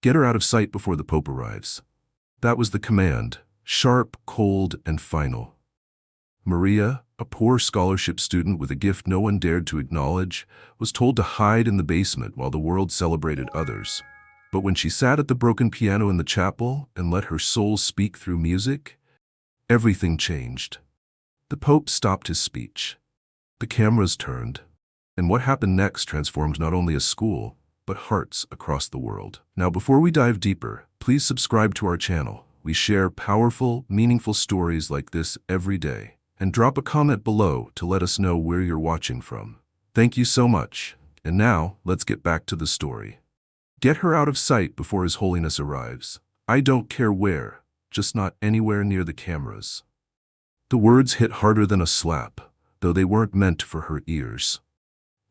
Get her out of sight before the Pope arrives. That was the command, sharp, cold, and final. Maria, a poor scholarship student with a gift no one dared to acknowledge, was told to hide in the basement while the world celebrated others. But when she sat at the broken piano in the chapel and let her soul speak through music, everything changed. The Pope stopped his speech. The cameras turned. And what happened next transformed not only a school, but hearts across the world. Now, before we dive deeper, please subscribe to our channel. We share powerful, meaningful stories like this every day. And drop a comment below to let us know where you're watching from. Thank you so much. And now, let's get back to the story. Get her out of sight before His Holiness arrives. I don't care where, just not anywhere near the cameras. The words hit harder than a slap, though they weren't meant for her ears.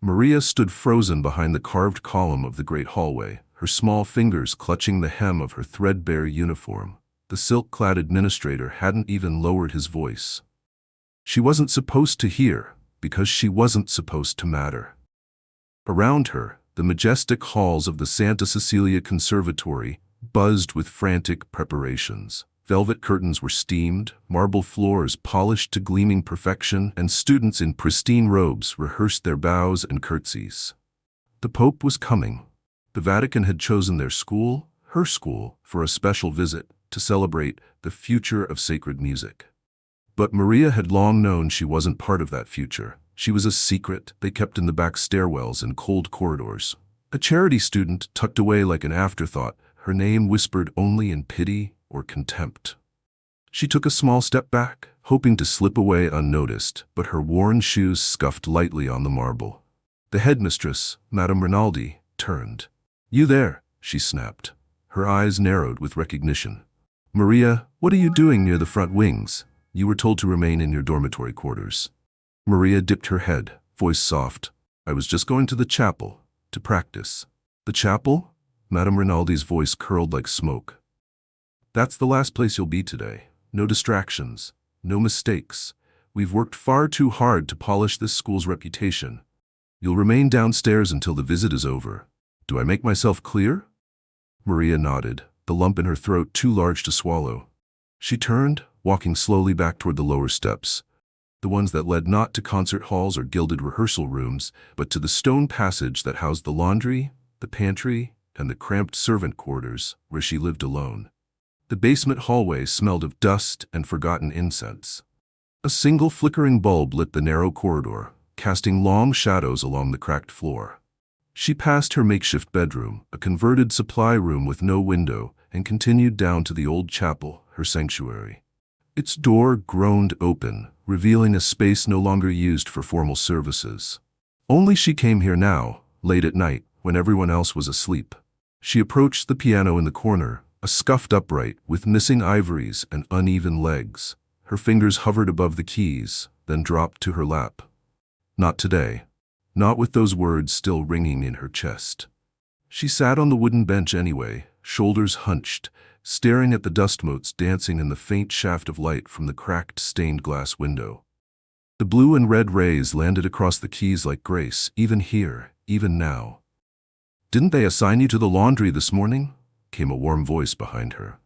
Maria stood frozen behind the carved column of the great hallway, her small fingers clutching the hem of her threadbare uniform. The silk-clad administrator hadn't even lowered his voice. She wasn't supposed to hear, because she wasn't supposed to matter. Around her, the majestic halls of the Santa Cecilia Conservatory buzzed with frantic preparations. Velvet curtains were steamed, marble floors polished to gleaming perfection, and students in pristine robes rehearsed their bows and curtsies. The Pope was coming. The Vatican had chosen their school, her school, for a special visit to celebrate the future of sacred music. But Maria had long known she wasn't part of that future. She was a secret they kept in the back stairwells and cold corridors. A charity student tucked away like an afterthought, her name whispered only in pity or contempt. She took a small step back, hoping to slip away unnoticed, but her worn shoes scuffed lightly on the marble. The headmistress, Madame Rinaldi, turned. "You there," she snapped. Her eyes narrowed with recognition. "Maria, what are you doing near the front wings? You were told to remain in your dormitory quarters." Maria dipped her head, voice soft. "I was just going to the chapel, to practice." "The chapel?" Madame Rinaldi's voice curled like smoke. "That's the last place you'll be today. No distractions, no mistakes. We've worked far too hard to polish this school's reputation. You'll remain downstairs until the visit is over. Do I make myself clear?" Maria nodded, the lump in her throat too large to swallow. She turned, walking slowly back toward the lower steps, the ones that led not to concert halls or gilded rehearsal rooms, but to the stone passage that housed the laundry, the pantry, and the cramped servant quarters where she lived alone. The basement hallway smelled of dust and forgotten incense. A single flickering bulb lit the narrow corridor, casting long shadows along the cracked floor. She passed her makeshift bedroom, a converted supply room with no window, and continued down to the old chapel, her sanctuary. Its door groaned open, revealing a space no longer used for formal services. Only she came here now, late at night, when everyone else was asleep. She approached the piano in the corner, a scuffed upright with missing ivories and uneven legs. Her fingers hovered above the keys, then dropped to her lap. Not today. Not with those words still ringing in her chest. She sat on the wooden bench anyway, shoulders hunched, staring at the dust motes dancing in the faint shaft of light from the cracked stained glass window. The blue and red rays landed across the keys like grace, even here, even now. "Didn't they assign you to the laundry this morning?" came a warm voice behind her.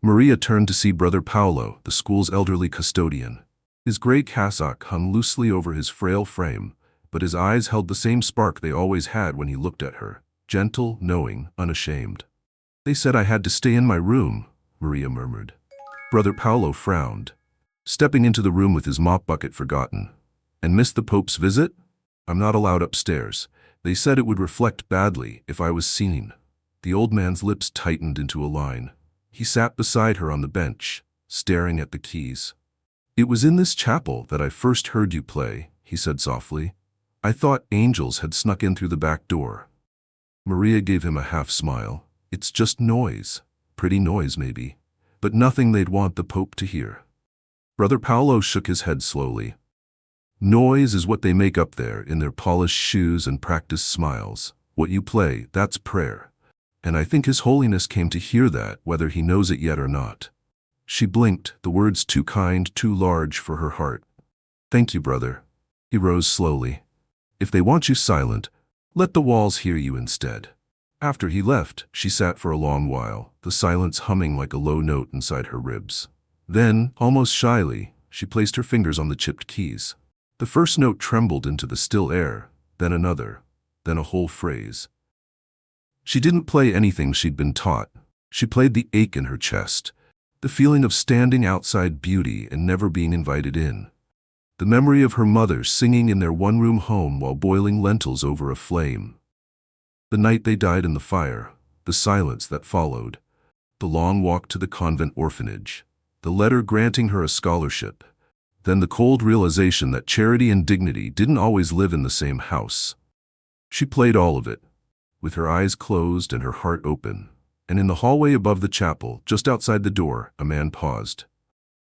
Maria turned to see Brother Paolo, the school's elderly custodian. His gray cassock hung loosely over his frail frame, but his eyes held the same spark they always had when he looked at her, gentle, knowing, unashamed. "They said I had to stay in my room," Maria murmured. Brother Paolo frowned, stepping into the room with his mop bucket forgotten. "And missed the Pope's visit? I'm not allowed upstairs. They said it would reflect badly if I was seen." The old man's lips tightened into a line. He sat beside her on the bench, staring at the keys. "It was in this chapel that I first heard you play," he said softly. "I thought angels had snuck in through the back door." Maria gave him a half-smile. "It's just noise. Pretty noise, maybe. But nothing they'd want the Pope to hear." Brother Paolo shook his head slowly. "Noise is what they make up there in their polished shoes and practiced smiles. What you play, that's prayer. And I think His Holiness came to hear that, whether he knows it yet or not." She blinked, the words too kind, too large for her heart. "Thank you, brother." He rose slowly. "If they want you silent, let the walls hear you instead." After he left, she sat for a long while, the silence humming like a low note inside her ribs. Then, almost shyly, she placed her fingers on the chipped keys. The first note trembled into the still air, then another, then a whole phrase. She didn't play anything she'd been taught. She played the ache in her chest, the feeling of standing outside beauty and never being invited in. The memory of her mother singing in their one-room home while boiling lentils over a flame. The night they died in the fire, the silence that followed, the long walk to the convent orphanage, the letter granting her a scholarship, then the cold realization that charity and dignity didn't always live in the same house. She played all of it, with her eyes closed and her heart open, and in the hallway above the chapel, just outside the door, a man paused.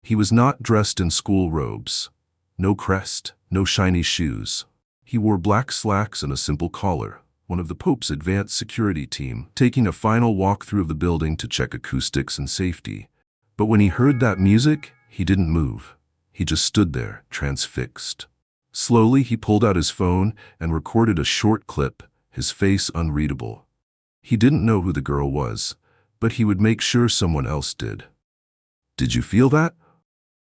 He was not dressed in school robes. No crest, no shiny shoes. He wore black slacks and a simple collar, one of the Pope's advanced security team, taking a final walk through of the building to check acoustics and safety. But when he heard that music, he didn't move. He just stood there, transfixed. Slowly, he pulled out his phone and recorded a short clip, his face unreadable. He didn't know who the girl was, but he would make sure someone else did. "Did you feel that?"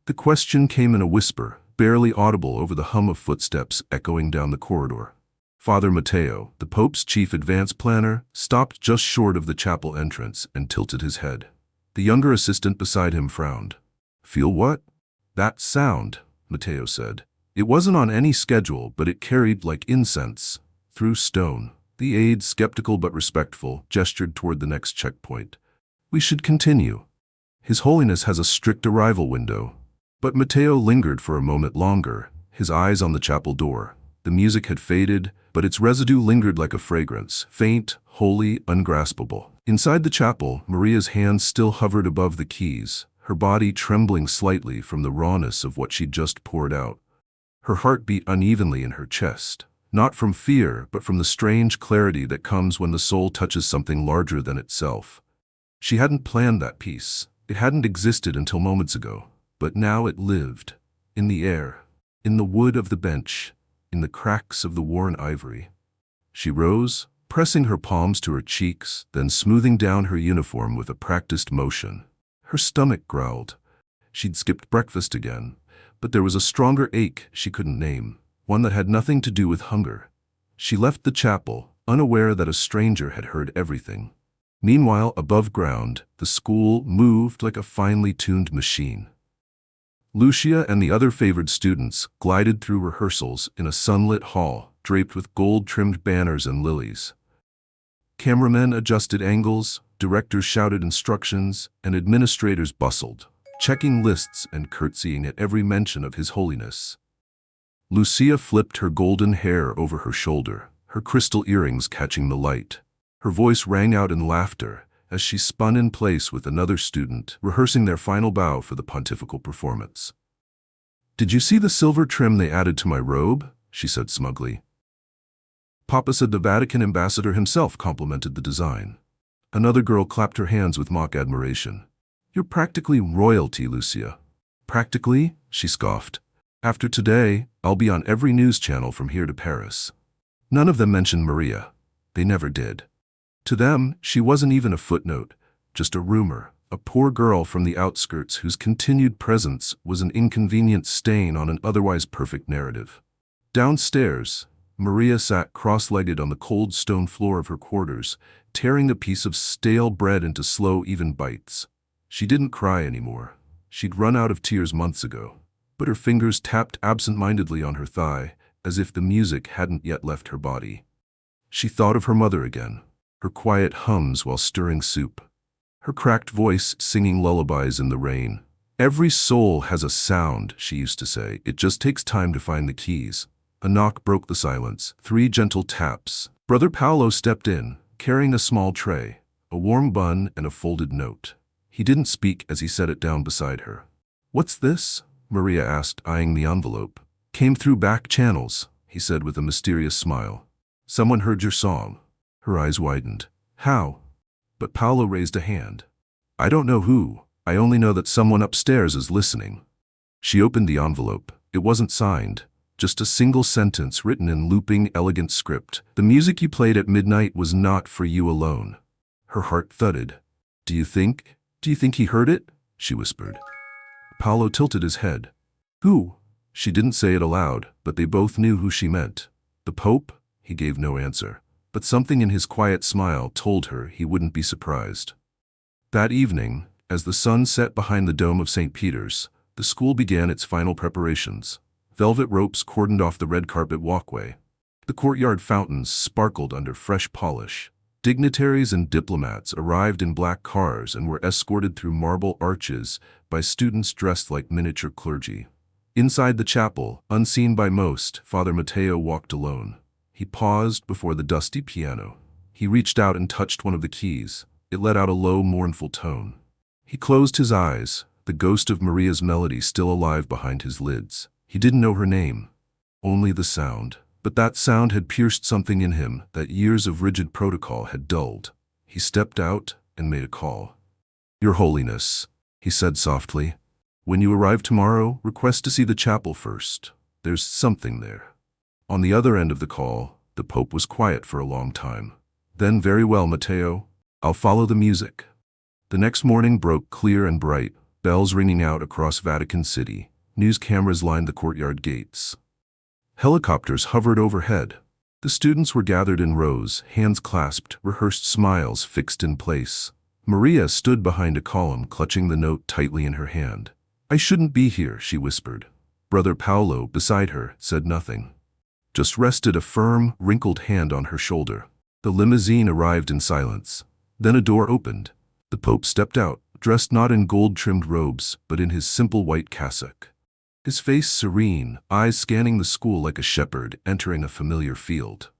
The question came in a whisper, barely audible over the hum of footsteps echoing down the corridor. Father Matteo, the Pope's chief advance planner, stopped just short of the chapel entrance and tilted his head. The younger assistant beside him frowned. "Feel what?" "That sound," Matteo said. It wasn't on any schedule, but it carried like incense, through stone. The aide, skeptical but respectful, gestured toward the next checkpoint. "We should continue. His Holiness has a strict arrival window." But Matteo lingered for a moment longer, his eyes on the chapel door. The music had faded, but its residue lingered like a fragrance, faint, holy, ungraspable. Inside the chapel, Maria's hands still hovered above the keys, her body trembling slightly from the rawness of what she'd just poured out. Her heart beat unevenly in her chest, not from fear, but from the strange clarity that comes when the soul touches something larger than itself. She hadn't planned that peace. It hadn't existed until moments ago, but now it lived, in the air, in the wood of the bench, in the cracks of the worn ivory. She rose, pressing her palms to her cheeks, then smoothing down her uniform with a practiced motion. Her stomach growled. She'd skipped breakfast again, but there was a stronger ache she couldn't name, one that had nothing to do with hunger. She left the chapel, unaware that a stranger had heard everything. Meanwhile, above ground, the school moved like a finely tuned machine. Lucia and the other favored students glided through rehearsals in a sunlit hall draped with gold-trimmed banners and lilies. Cameramen adjusted angles, directors shouted instructions, and administrators bustled, checking lists and curtsying at every mention of His Holiness. Lucia flipped her golden hair over her shoulder, her crystal earrings catching the light. Her voice rang out in laughter as she spun in place with another student, rehearsing their final bow for the pontifical performance. "Did you see the silver trim they added to my robe?" she said smugly. "Papa said the Vatican ambassador himself complimented the design." Another girl clapped her hands with mock admiration. "You're practically royalty, Lucia." "Practically?" she scoffed. "After today, I'll be on every news channel from here to Paris." None of them mentioned Maria. They never did. To them, she wasn't even a footnote, just a rumor, a poor girl from the outskirts whose continued presence was an inconvenient stain on an otherwise perfect narrative. Downstairs, Maria sat cross-legged on the cold stone floor of her quarters, tearing a piece of stale bread into slow, even bites. She didn't cry anymore. She'd run out of tears months ago, but her fingers tapped absent-mindedly on her thigh, as if the music hadn't yet left her body. She thought of her mother again, her quiet hums while stirring soup, her cracked voice singing lullabies in the rain. "Every soul has a sound," she used to say. "It just takes time to find the keys." A knock broke the silence, 3 gentle taps. Brother Paolo stepped in, carrying a small tray, a warm bun and a folded note. He didn't speak as he set it down beside her. "What's this?" Maria asked, eyeing the envelope. "Came through back channels," he said with a mysterious smile. "Someone heard your song." Her eyes widened. "How?" But Paolo raised a hand. "I don't know who. I only know that someone upstairs is listening." She opened the envelope. It wasn't signed, just a single sentence written in looping, elegant script. The music you played at midnight was not for you alone. Her heart thudded. Do you think he heard it? She whispered. Paolo tilted his head. Who? She didn't say it aloud, but they both knew who she meant. The Pope? He gave no answer, but something in his quiet smile told her he wouldn't be surprised. That evening, as the sun set behind the dome of St. Peter's, the school began its final preparations. Velvet ropes cordoned off the red carpet walkway. The courtyard fountains sparkled under fresh polish. Dignitaries and diplomats arrived in black cars and were escorted through marble arches by students dressed like miniature clergy. Inside the chapel, unseen by most, Father Matteo walked alone. He paused before the dusty piano. He reached out and touched one of the keys. It let out a low, mournful tone. He closed his eyes, the ghost of Maria's melody still alive behind his lids. He didn't know her name, only the sound. But that sound had pierced something in him that years of rigid protocol had dulled. He stepped out and made a call. Your Holiness, he said softly, when you arrive tomorrow, request to see the chapel first. There's something there. On the other end of the call, the Pope was quiet for a long time. Then, very well, Matteo, I'll follow the music. The next morning broke clear and bright, bells ringing out across Vatican City. News cameras lined the courtyard gates. Helicopters hovered overhead. The students were gathered in rows, hands clasped, rehearsed smiles fixed in place. Maria stood behind a column, clutching the note tightly in her hand. I shouldn't be here, she whispered. Brother Paolo, beside her, said nothing. Just rested a firm, wrinkled hand on her shoulder. The limousine arrived in silence. Then a door opened. The Pope stepped out, dressed not in gold-trimmed robes, but in his simple white cassock. His face serene, eyes scanning the school like a shepherd entering a familiar field.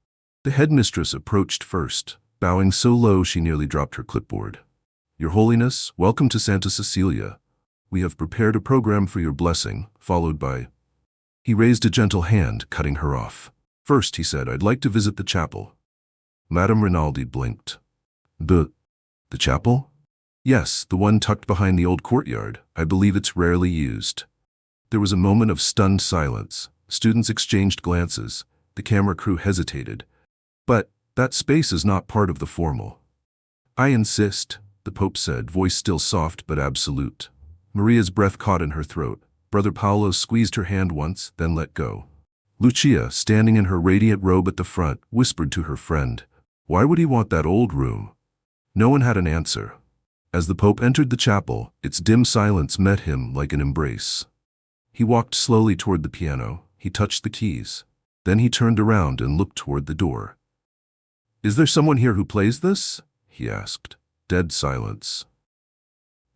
The headmistress approached first, bowing so low she nearly dropped her clipboard. Your Holiness, welcome to Santa Cecilia. We have prepared a program for your blessing, followed by... He raised a gentle hand, cutting her off. First, he said, I'd like to visit the chapel. Madame Rinaldi blinked. The chapel? Yes, the one tucked behind the old courtyard. I believe it's rarely used. There was a moment of stunned silence. Students exchanged glances. The camera crew hesitated. But that space is not part of the formal. I insist, the Pope said, voice still soft but absolute. Maria's breath caught in her throat. Brother Paolo squeezed her hand once, then let go. Lucia, standing in her radiant robe at the front, whispered to her friend, why would he want that old room? No one had an answer. As the Pope entered the chapel, its dim silence met him like an embrace. He walked slowly toward the piano. He touched the keys. Then he turned around and looked toward the door. Is there someone here who plays this? He asked. Dead silence.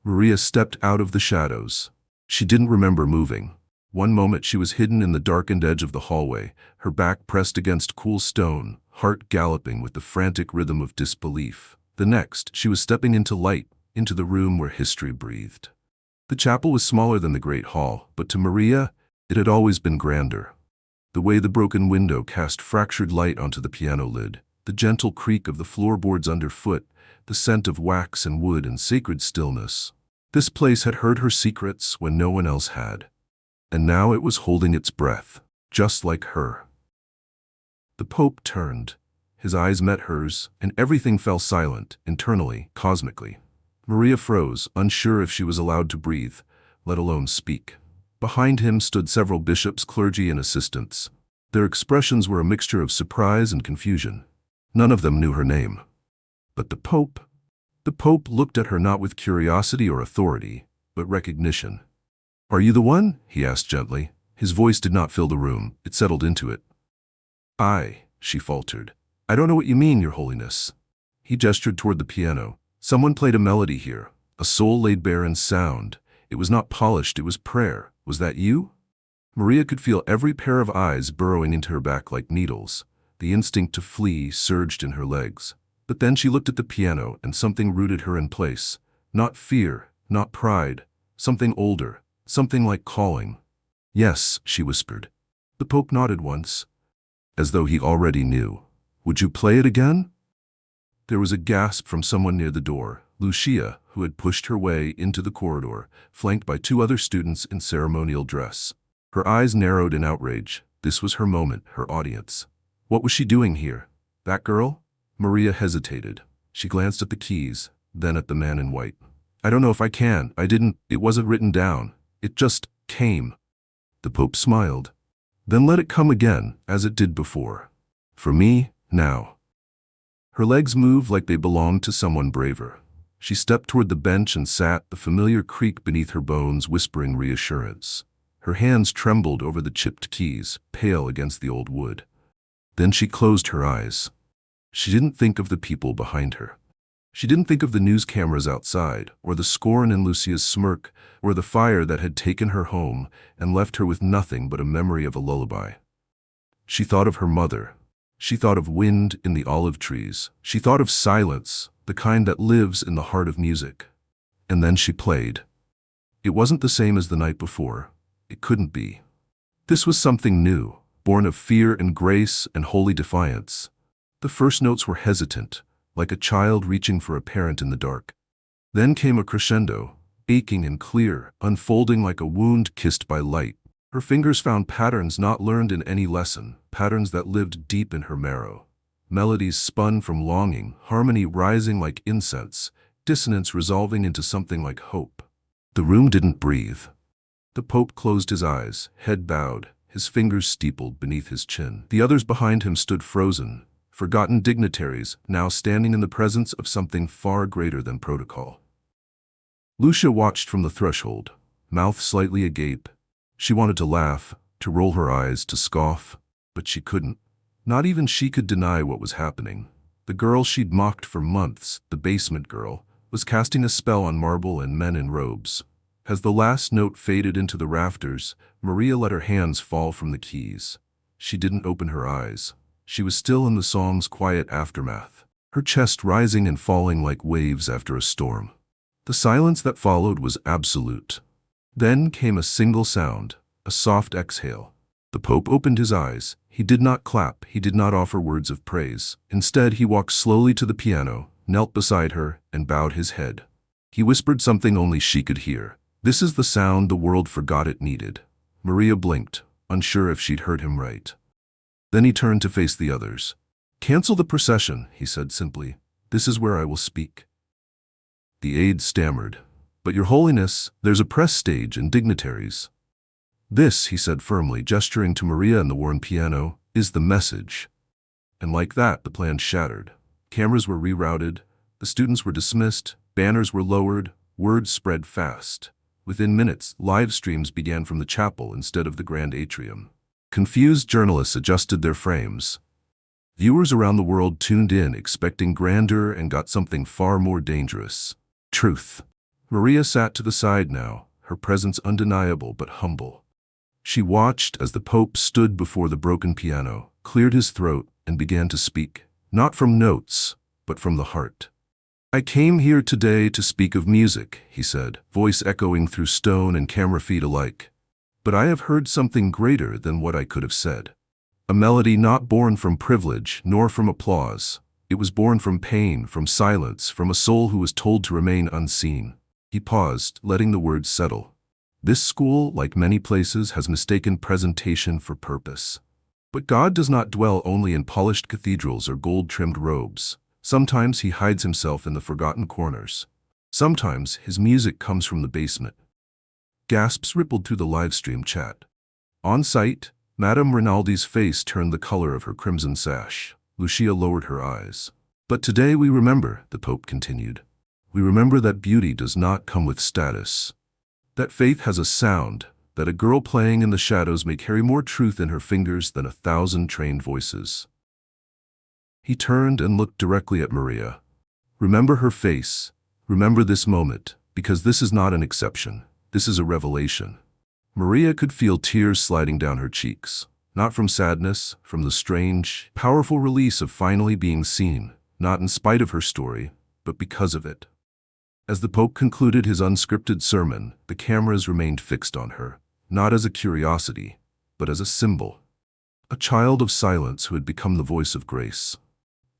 Maria stepped out of the shadows. She didn't remember moving. One moment she was hidden in the darkened edge of the hallway, her back pressed against cool stone, heart galloping with the frantic rhythm of disbelief. The next, she was stepping into light, into the room where history breathed. The chapel was smaller than the Great Hall, but to Maria, it had always been grander. The way the broken window cast fractured light onto the piano lid, the gentle creak of the floorboards underfoot, the scent of wax and wood and sacred stillness. This place had heard her secrets when no one else had. And now it was holding its breath, just like her. The Pope turned. His eyes met hers, and everything fell silent, internally, cosmically. Maria froze, unsure if she was allowed to breathe, let alone speak. Behind him stood several bishops, clergy, and assistants. Their expressions were a mixture of surprise and confusion. None of them knew her name. But the Pope looked at her not with curiosity or authority, but recognition. Are you the one? He asked gently. His voice did not fill the room, it settled into it. She faltered. I don't know what you mean, Your Holiness. He gestured toward the piano. Someone played a melody here, a soul laid bare in sound. It was not polished, it was prayer. Was that you? Maria could feel every pair of eyes burrowing into her back like needles. The instinct to flee surged in her legs. But then she looked at the piano and something rooted her in place. Not fear, not pride, something older, something like calling. Yes, she whispered. The Pope nodded once, as though he already knew. Would you play it again? There was a gasp from someone near the door, Lucia, who had pushed her way into the corridor, flanked by two other students in ceremonial dress. Her eyes narrowed in outrage. This was her moment, her audience. What was she doing here? That girl? Maria hesitated. She glanced at the keys, then at the man in white. I don't know if I can. It wasn't written down. It just came. The Pope smiled. Then let it come again, as it did before. For me, now. Her legs moved like they belonged to someone braver. She stepped toward the bench and sat, the familiar creak beneath her bones whispering reassurance. Her hands trembled over the chipped keys, pale against the old wood. Then she closed her eyes. She didn't think of the people behind her. She didn't think of the news cameras outside, or the scorn in Lucia's smirk, or the fire that had taken her home and left her with nothing but a memory of a lullaby. She thought of her mother. She thought of wind in the olive trees. She thought of silence, the kind that lives in the heart of music. And then she played. It wasn't the same as the night before. It couldn't be. This was something new, born of fear and grace and holy defiance. The first notes were hesitant, like a child reaching for a parent in the dark. Then came a crescendo, aching and clear, unfolding like a wound kissed by light. Her fingers found patterns not learned in any lesson, patterns that lived deep in her marrow. Melodies spun from longing, harmony rising like incense, dissonance resolving into something like hope. The room didn't breathe. The Pope closed his eyes, head bowed, his fingers steepled beneath his chin. The others behind him stood frozen, forgotten dignitaries, now standing in the presence of something far greater than protocol. Lucia watched from the threshold, mouth slightly agape. She wanted to laugh, to roll her eyes, to scoff, but she couldn't. Not even she could deny what was happening. The girl she'd mocked for months, the basement girl, was casting a spell on marble and men in robes. As the last note faded into the rafters, Maria let her hands fall from the keys. She didn't open her eyes. She was still in the song's quiet aftermath, her chest rising and falling like waves after a storm. The silence that followed was absolute. Then came a single sound, a soft exhale. The Pope opened his eyes. He did not clap, he did not offer words of praise. Instead, he walked slowly to the piano, knelt beside her, and bowed his head. He whispered something only she could hear. This is the sound the world forgot it needed. Maria blinked, unsure if she'd heard him right. Then he turned to face the others. Cancel the procession, he said simply. This is where I will speak. The aide stammered. But Your Holiness, there's a press stage and dignitaries. This, he said firmly, gesturing to Maria and the worn piano, is the message. And like that, the plan shattered. Cameras were rerouted, the students were dismissed, banners were lowered, word spread fast. Within minutes, live streams began from the chapel instead of the grand atrium. Confused journalists adjusted their frames. Viewers around the world tuned in, expecting grandeur, and got something far more dangerous. Truth. Maria sat to the side now, her presence undeniable but humble. She watched as the Pope stood before the broken piano, cleared his throat, and began to speak, not from notes, but from the heart. I came here today to speak of music, he said, voice echoing through stone and camera feed alike. But I have heard something greater than what I could have said. A melody not born from privilege nor from applause. It was born from pain, from silence, from a soul who was told to remain unseen. He paused, letting the words settle. This school, like many places, has mistaken presentation for purpose. But God does not dwell only in polished cathedrals or gold-trimmed robes. Sometimes he hides himself in the forgotten corners. Sometimes his music comes from the basement. Gasps rippled through the live-stream chat. On site, Madame Rinaldi's face turned the color of her crimson sash. Lucia lowered her eyes. But today we remember, the Pope continued. We remember that beauty does not come with status. That faith has a sound, that a girl playing in the shadows may carry more truth in her fingers than 1,000 trained voices. He turned and looked directly at Maria. Remember her face. Remember this moment, because this is not an exception. This is a revelation. Maria could feel tears sliding down her cheeks. Not from sadness, from the strange, powerful release of finally being seen, not in spite of her story, but because of it. As the Pope concluded his unscripted sermon, the cameras remained fixed on her, not as a curiosity, but as a symbol. A child of silence who had become the voice of grace.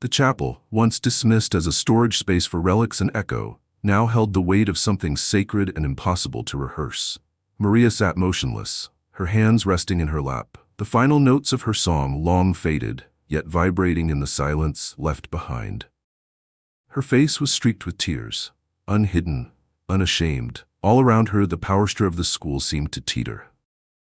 The chapel, once dismissed as a storage space for relics and echo, now held the weight of something sacred and impossible to rehearse. Maria sat motionless, her hands resting in her lap, The final notes of her song long faded, yet vibrating in the silence left behind. Her face was streaked with tears, unhidden, unashamed. All around her, the power of the school seemed to teeter.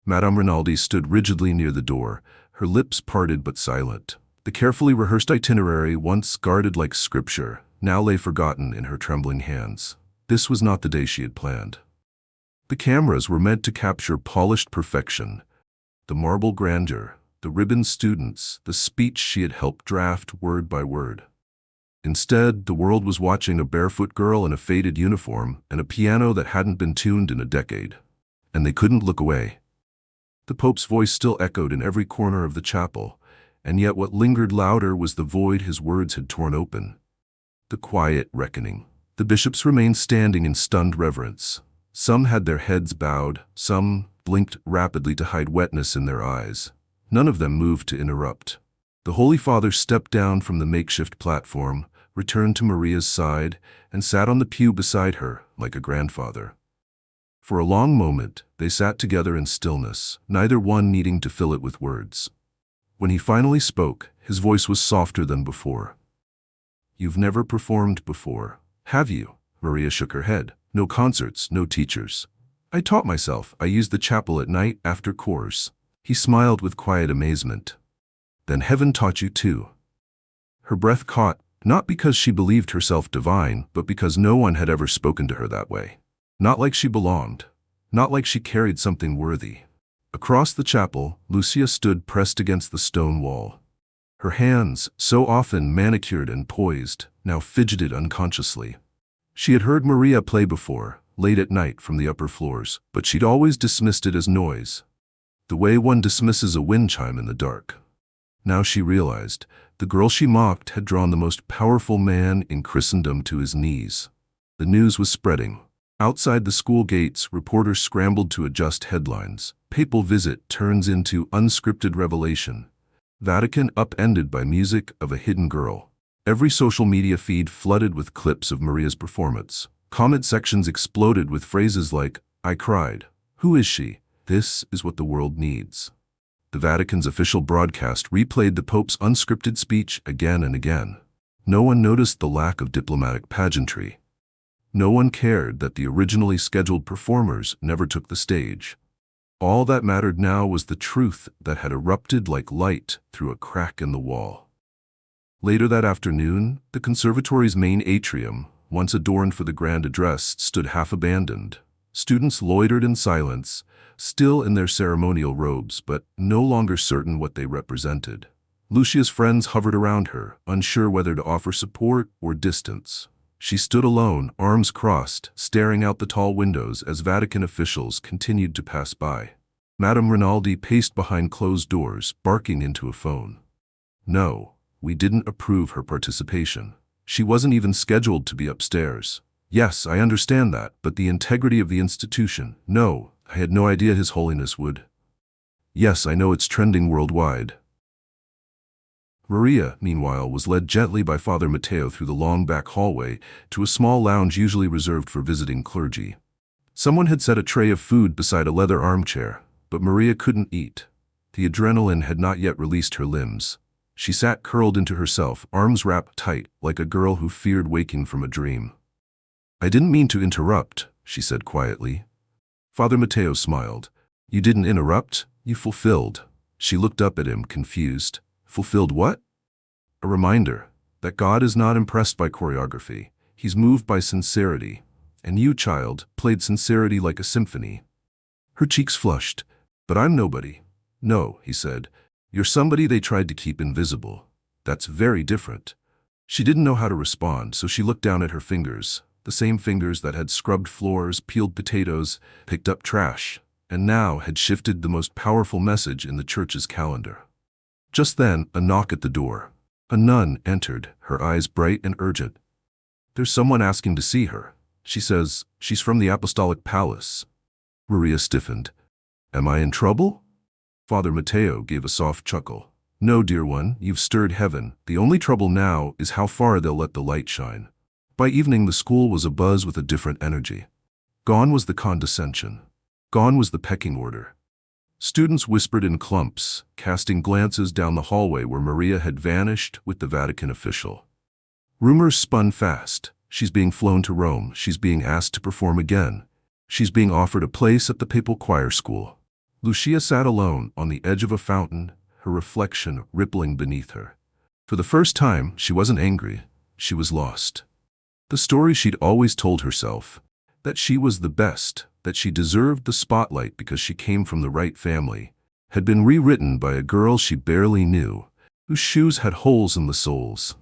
Madame Rinaldi stood rigidly near the door, her lips parted but silent. The carefully rehearsed itinerary, once guarded like scripture, now lay forgotten in her trembling hands. This was not the day she had planned. The cameras were meant to capture polished perfection, the marble grandeur, the ribbon students, the speech she had helped draft word by word. Instead, the world was watching a barefoot girl in a faded uniform and a piano that hadn't been tuned in a decade. And they couldn't look away. The Pope's voice still echoed in every corner of the chapel, and yet what lingered louder was the void his words had torn open. The quiet reckoning. The bishops remained standing in stunned reverence. Some had their heads bowed, some blinked rapidly to hide wetness in their eyes. None of them moved to interrupt. The Holy Father stepped down from the makeshift platform, returned to Maria's side, and sat on the pew beside her like a grandfather. For a long moment, they sat together in stillness, neither one needing to fill it with words. When he finally spoke, his voice was softer than before. "You've never performed before, have you?" Maria shook her head. "No concerts, no teachers. I taught myself. I used the chapel at night after course." He smiled with quiet amazement. "Then heaven taught you too." Her breath caught, not because she believed herself divine, but because no one had ever spoken to her that way. Not like she belonged. Not like she carried something worthy. Across the chapel, Lucia stood pressed against the stone wall. Her hands, so often manicured and poised, now fidgeted unconsciously. She had heard Maria play before, late at night from the upper floors, but she'd always dismissed it as noise, the way one dismisses a wind chime in the dark. Now she realized, the girl she mocked had drawn the most powerful man in Christendom to his knees. The news was spreading. Outside the school gates, reporters scrambled to adjust headlines. Papal visit turns into unscripted revelation. Vatican upended by music of a hidden girl. Every social media feed flooded with clips of Maria's performance. Comment sections exploded with phrases like, "I cried. Who is she? This is what the world needs." The Vatican's official broadcast replayed the Pope's unscripted speech again and again. No one noticed the lack of diplomatic pageantry. No one cared that the originally scheduled performers never took the stage. All that mattered now was the truth that had erupted like light through a crack in the wall. Later that afternoon, the conservatory's main atrium, once adorned for the grand address, stood half abandoned. Students loitered in silence, still in their ceremonial robes, but no longer certain what they represented. Lucia's friends hovered around her, unsure whether to offer support or distance. She stood alone, arms crossed, staring out the tall windows as Vatican officials continued to pass by. Madame Rinaldi paced behind closed doors, barking into a phone. No, we didn't approve her participation. She wasn't even scheduled to be upstairs. Yes, I understand that, but the integrity of the institution. No, I had no idea His Holiness would. Yes, I know it's trending worldwide. Maria, meanwhile, was led gently by Father Matteo through the long back hallway to a small lounge usually reserved for visiting clergy. Someone had set a tray of food beside a leather armchair, but Maria couldn't eat. The adrenaline had not yet released her limbs. She sat curled into herself, arms wrapped tight, like a girl who feared waking from a dream. "I didn't mean to interrupt," she said quietly. Father Matteo smiled. "You didn't interrupt, you fulfilled." She looked up at him, confused. Fulfilled what? A reminder that God is not impressed by choreography. He's moved by sincerity. And you, child, played sincerity like a symphony. Her cheeks flushed. "But I'm nobody." "No," he said. "You're somebody they tried to keep invisible. That's very different." She didn't know how to respond, so she looked down at her fingers, the same fingers that had scrubbed floors, peeled potatoes, picked up trash, and now had shifted the most powerful message in the church's calendar. Just then, a knock at the door. A nun entered, her eyes bright and urgent. "There's someone asking to see her. She says she's from the Apostolic Palace." Maria stiffened. "Am I in trouble?" Father Matteo gave a soft chuckle. "No, dear one, you've stirred heaven. The only trouble now is how far they'll let the light shine." By evening, the school was abuzz with a different energy. Gone was the condescension. Gone was the pecking order. Students whispered in clumps, casting glances down the hallway where Maria had vanished with the Vatican official. Rumors spun fast. She's being flown to Rome. She's being asked to perform again. She's being offered a place at the papal choir school. Lucia sat alone on the edge of a fountain, her reflection rippling beneath her. For the first time, she wasn't angry. She was lost. The story she'd always told herself, that she was the best, that she deserved the spotlight because she came from the right family, had been rewritten by a girl she barely knew, whose shoes had holes in the soles.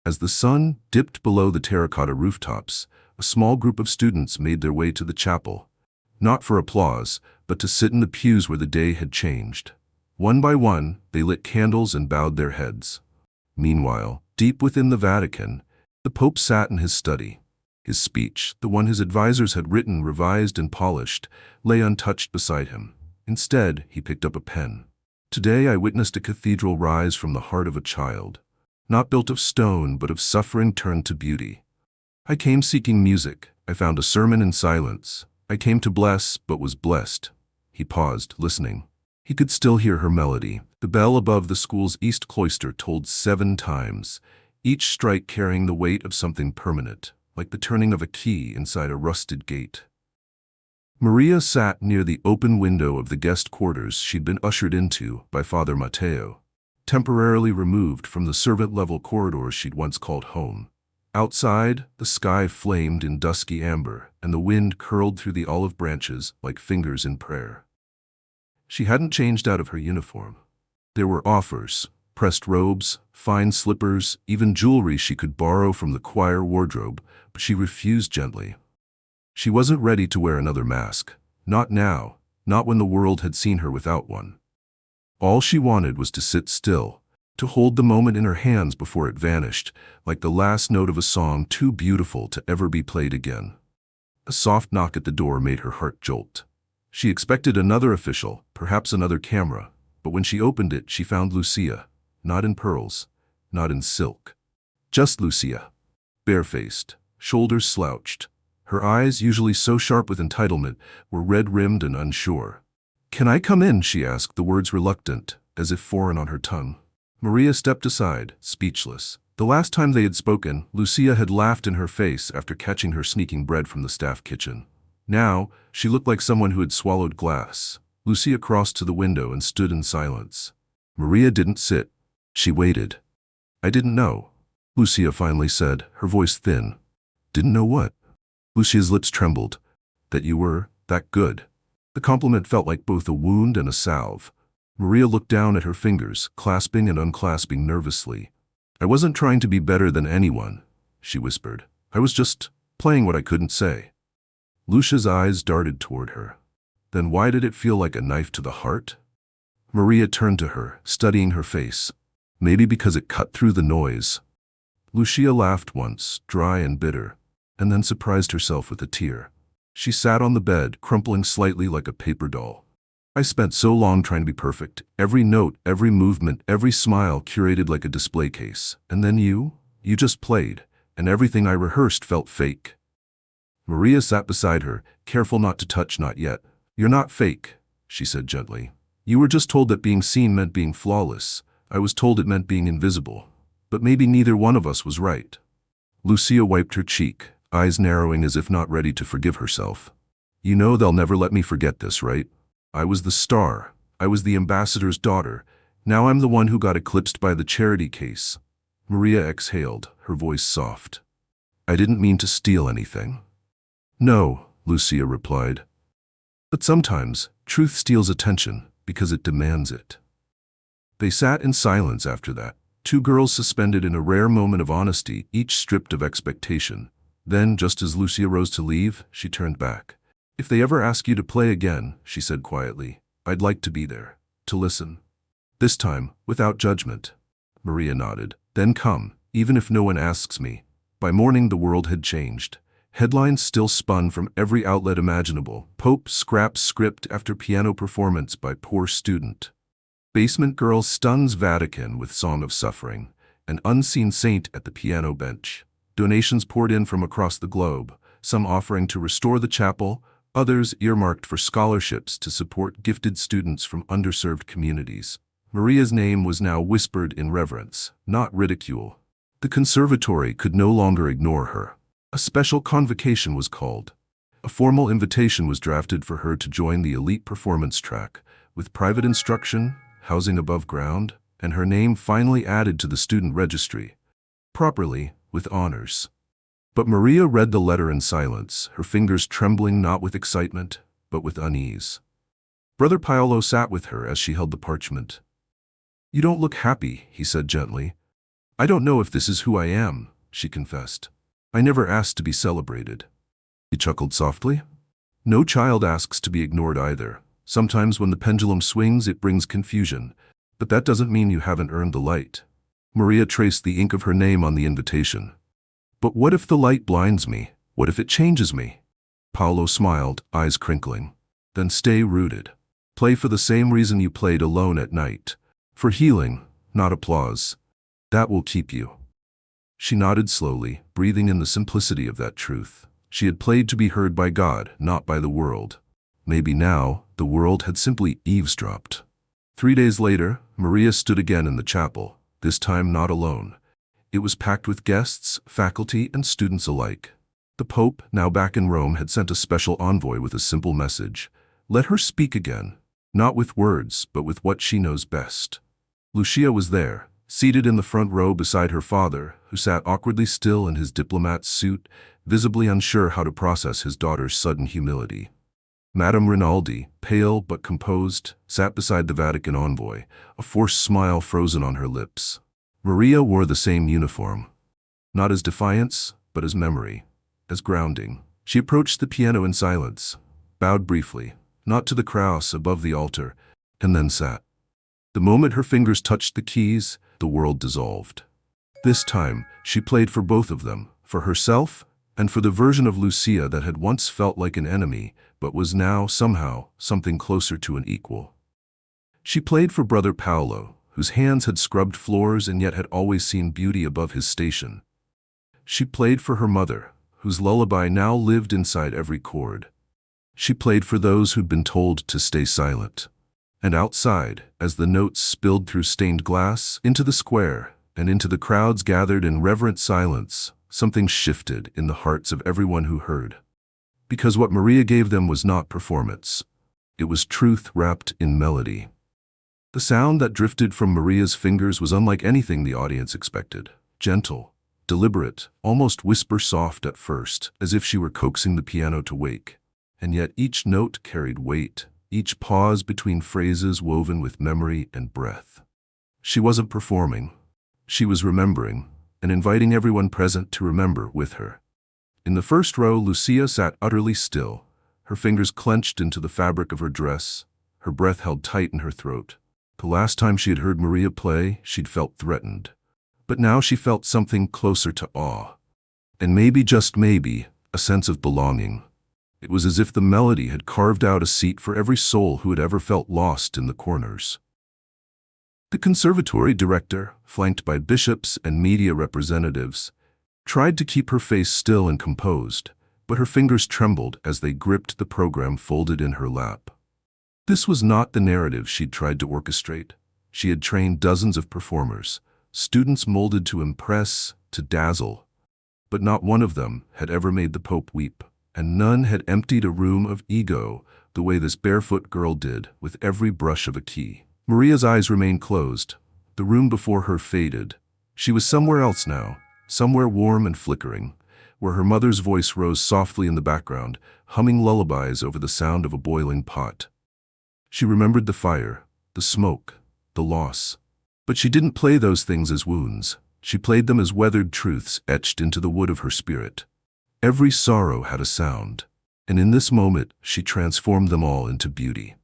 As the sun dipped below the terracotta rooftops, a small group of students made their way to the chapel, not for applause, but to sit in the pews where the day had changed. One by one, they lit candles and bowed their heads. Meanwhile, deep within the Vatican, the Pope sat in his study. His speech, the one his advisors had written, revised, and polished, lay untouched beside him. Instead, he picked up a pen. Today I witnessed a cathedral rise from the heart of a child, not built of stone, but of suffering turned to beauty. I came seeking music. I found a sermon in silence. I came to bless, but was blessed. He paused, listening. He could still hear her melody. The bell above the school's east cloister tolled 7 times, each strike carrying the weight of something permanent, like the turning of a key inside a rusted gate. Maria sat near the open window of the guest quarters she'd been ushered into by Father Matteo, temporarily removed from the servant-level corridors she'd once called home. Outside, the sky flamed in dusky amber, and the wind curled through the olive branches like fingers in prayer. She hadn't changed out of her uniform. There were offers, pressed robes, fine slippers, even jewelry she could borrow from the choir wardrobe, but she refused gently. She wasn't ready to wear another mask. Not now, not when the world had seen her without one. All she wanted was to sit still, to hold the moment in her hands before it vanished, like the last note of a song too beautiful to ever be played again. A soft knock at the door made her heart jolt. She expected another official, perhaps another camera, but when she opened it, she found Lucia, not in pearls, not in silk. Just Lucia, barefaced, shoulders slouched. Her eyes, usually so sharp with entitlement, were red-rimmed and unsure. "Can I come in?" she asked, the words reluctant, as if foreign on her tongue. Maria stepped aside, speechless. The last time they had spoken, Lucia had laughed in her face after catching her sneaking bread from the staff kitchen. Now, she looked like someone who had swallowed glass. Lucia crossed to the window and stood in silence. Maria didn't sit. She waited. "I didn't know," Lucia finally said, her voice thin. "Didn't know what?" Lucia's lips trembled. "That you were that good." The compliment felt like both a wound and a salve. Maria looked down at her fingers, clasping and unclasping nervously. "I wasn't trying to be better than anyone," she whispered. "I was just playing what I couldn't say." Lucia's eyes darted toward her. "Then why did it feel like a knife to the heart?" Maria turned to her, studying her face. "Maybe because it cut through the noise." Lucia laughed once, dry and bitter, and then surprised herself with a tear. She sat on the bed, crumpling slightly like a paper doll. "I spent so long trying to be perfect, every note, every movement, every smile curated like a display case. And then you just played, and everything I rehearsed felt fake." Maria sat beside her, careful not to touch not yet. "You're not fake," she said gently. "You were just told that being seen meant being flawless. I was told it meant being invisible. But maybe neither one of us was right." Lucia wiped her cheek, eyes narrowing as if not ready to forgive herself. "You know they'll never let me forget this, right? I was the star. I was the ambassador's daughter. Now I'm the one who got eclipsed by the charity case." Maria exhaled, her voice soft. "I didn't mean to steal anything." "No," Lucia replied. "But sometimes, truth steals attention because it demands it." They sat in silence after that, two girls suspended in a rare moment of honesty, each stripped of expectation. Then, just as Lucia rose to leave, she turned back. "If they ever ask you to play again," she said quietly, "I'd like to be there, to listen. This time, without judgment." Maria nodded. "Then come, even if no one asks me." By morning the world had changed. Headlines still spun from every outlet imaginable. Pope scraps script after piano performance by poor student. Basement girl stuns Vatican with Song of Suffering. An unseen saint at the piano bench. Donations poured in from across the globe, some offering to restore the chapel, others earmarked for scholarships to support gifted students from underserved communities. Maria's name was now whispered in reverence, not ridicule. The conservatory could no longer ignore her. A special convocation was called. A formal invitation was drafted for her to join the elite performance track, with private instruction, housing above ground, and her name finally added to the student registry. Properly, with honors. But Maria read the letter in silence, her fingers trembling not with excitement, but with unease. Brother Paolo sat with her as she held the parchment. "You don't look happy," he said gently. "I don't know if this is who I am," she confessed. "I never asked to be celebrated." He chuckled softly. "No child asks to be ignored either. Sometimes when the pendulum swings, it brings confusion, but that doesn't mean you haven't earned the light." Maria traced the ink of her name on the invitation. "But what if the light blinds me? What if it changes me?" Paolo smiled, eyes crinkling. "Then stay rooted. Play for the same reason you played alone at night. For healing, not applause. That will keep you." She nodded slowly, breathing in the simplicity of that truth. She had played to be heard by God, not by the world. Maybe now, the world had simply eavesdropped. 3 days later, Maria stood again in the chapel, this time not alone. It was packed with guests, faculty, and students alike. The Pope, now back in Rome, had sent a special envoy with a simple message. Let her speak again, not with words, but with what she knows best. Lucia was there, seated in the front row beside her father, who sat awkwardly still in his diplomat's suit, visibly unsure how to process his daughter's sudden humility. Madame Rinaldi, pale but composed, sat beside the Vatican envoy, a forced smile frozen on her lips. Maria wore the same uniform, not as defiance, but as memory, as grounding. She approached the piano in silence, bowed briefly, not to the cross above the altar, and then sat. The moment her fingers touched the keys, the world dissolved. This time, she played for both of them, for herself and for the version of Lucia that had once felt like an enemy, but was now, somehow, something closer to an equal. She played for Brother Paolo, whose hands had scrubbed floors and yet had always seen beauty above his station. She played for her mother, whose lullaby now lived inside every chord. She played for those who'd been told to stay silent. And outside, as the notes spilled through stained glass, into the square, and into the crowds gathered in reverent silence, something shifted in the hearts of everyone who heard. Because what Maria gave them was not performance. It was truth wrapped in melody. The sound that drifted from Maria's fingers was unlike anything the audience expected. Gentle, deliberate, almost whisper-soft at first, as if she were coaxing the piano to wake. And yet each note carried weight, each pause between phrases woven with memory and breath. She wasn't performing. She was remembering, and inviting everyone present to remember with her. In the first row, Lucia sat utterly still, her fingers clenched into the fabric of her dress, her breath held tight in her throat. The last time she had heard Maria play, she'd felt threatened. But now she felt something closer to awe. And maybe, just maybe, a sense of belonging. It was as if the melody had carved out a seat for every soul who had ever felt lost in the corners. The conservatory director, flanked by bishops and media representatives, tried to keep her face still and composed, but her fingers trembled as they gripped the program folded in her lap. This was not the narrative she'd tried to orchestrate. She had trained dozens of performers, students molded to impress, to dazzle, but not one of them had ever made the Pope weep. And none had emptied a room of ego the way this barefoot girl did with every brush of a key. Maria's eyes remained closed. The room before her faded. She was somewhere else now, somewhere warm and flickering, where her mother's voice rose softly in the background, humming lullabies over the sound of a boiling pot. She remembered the fire, the smoke, the loss. But she didn't play those things as wounds. She played them as weathered truths etched into the wood of her spirit. Every sorrow had a sound, and in this moment she transformed them all into beauty.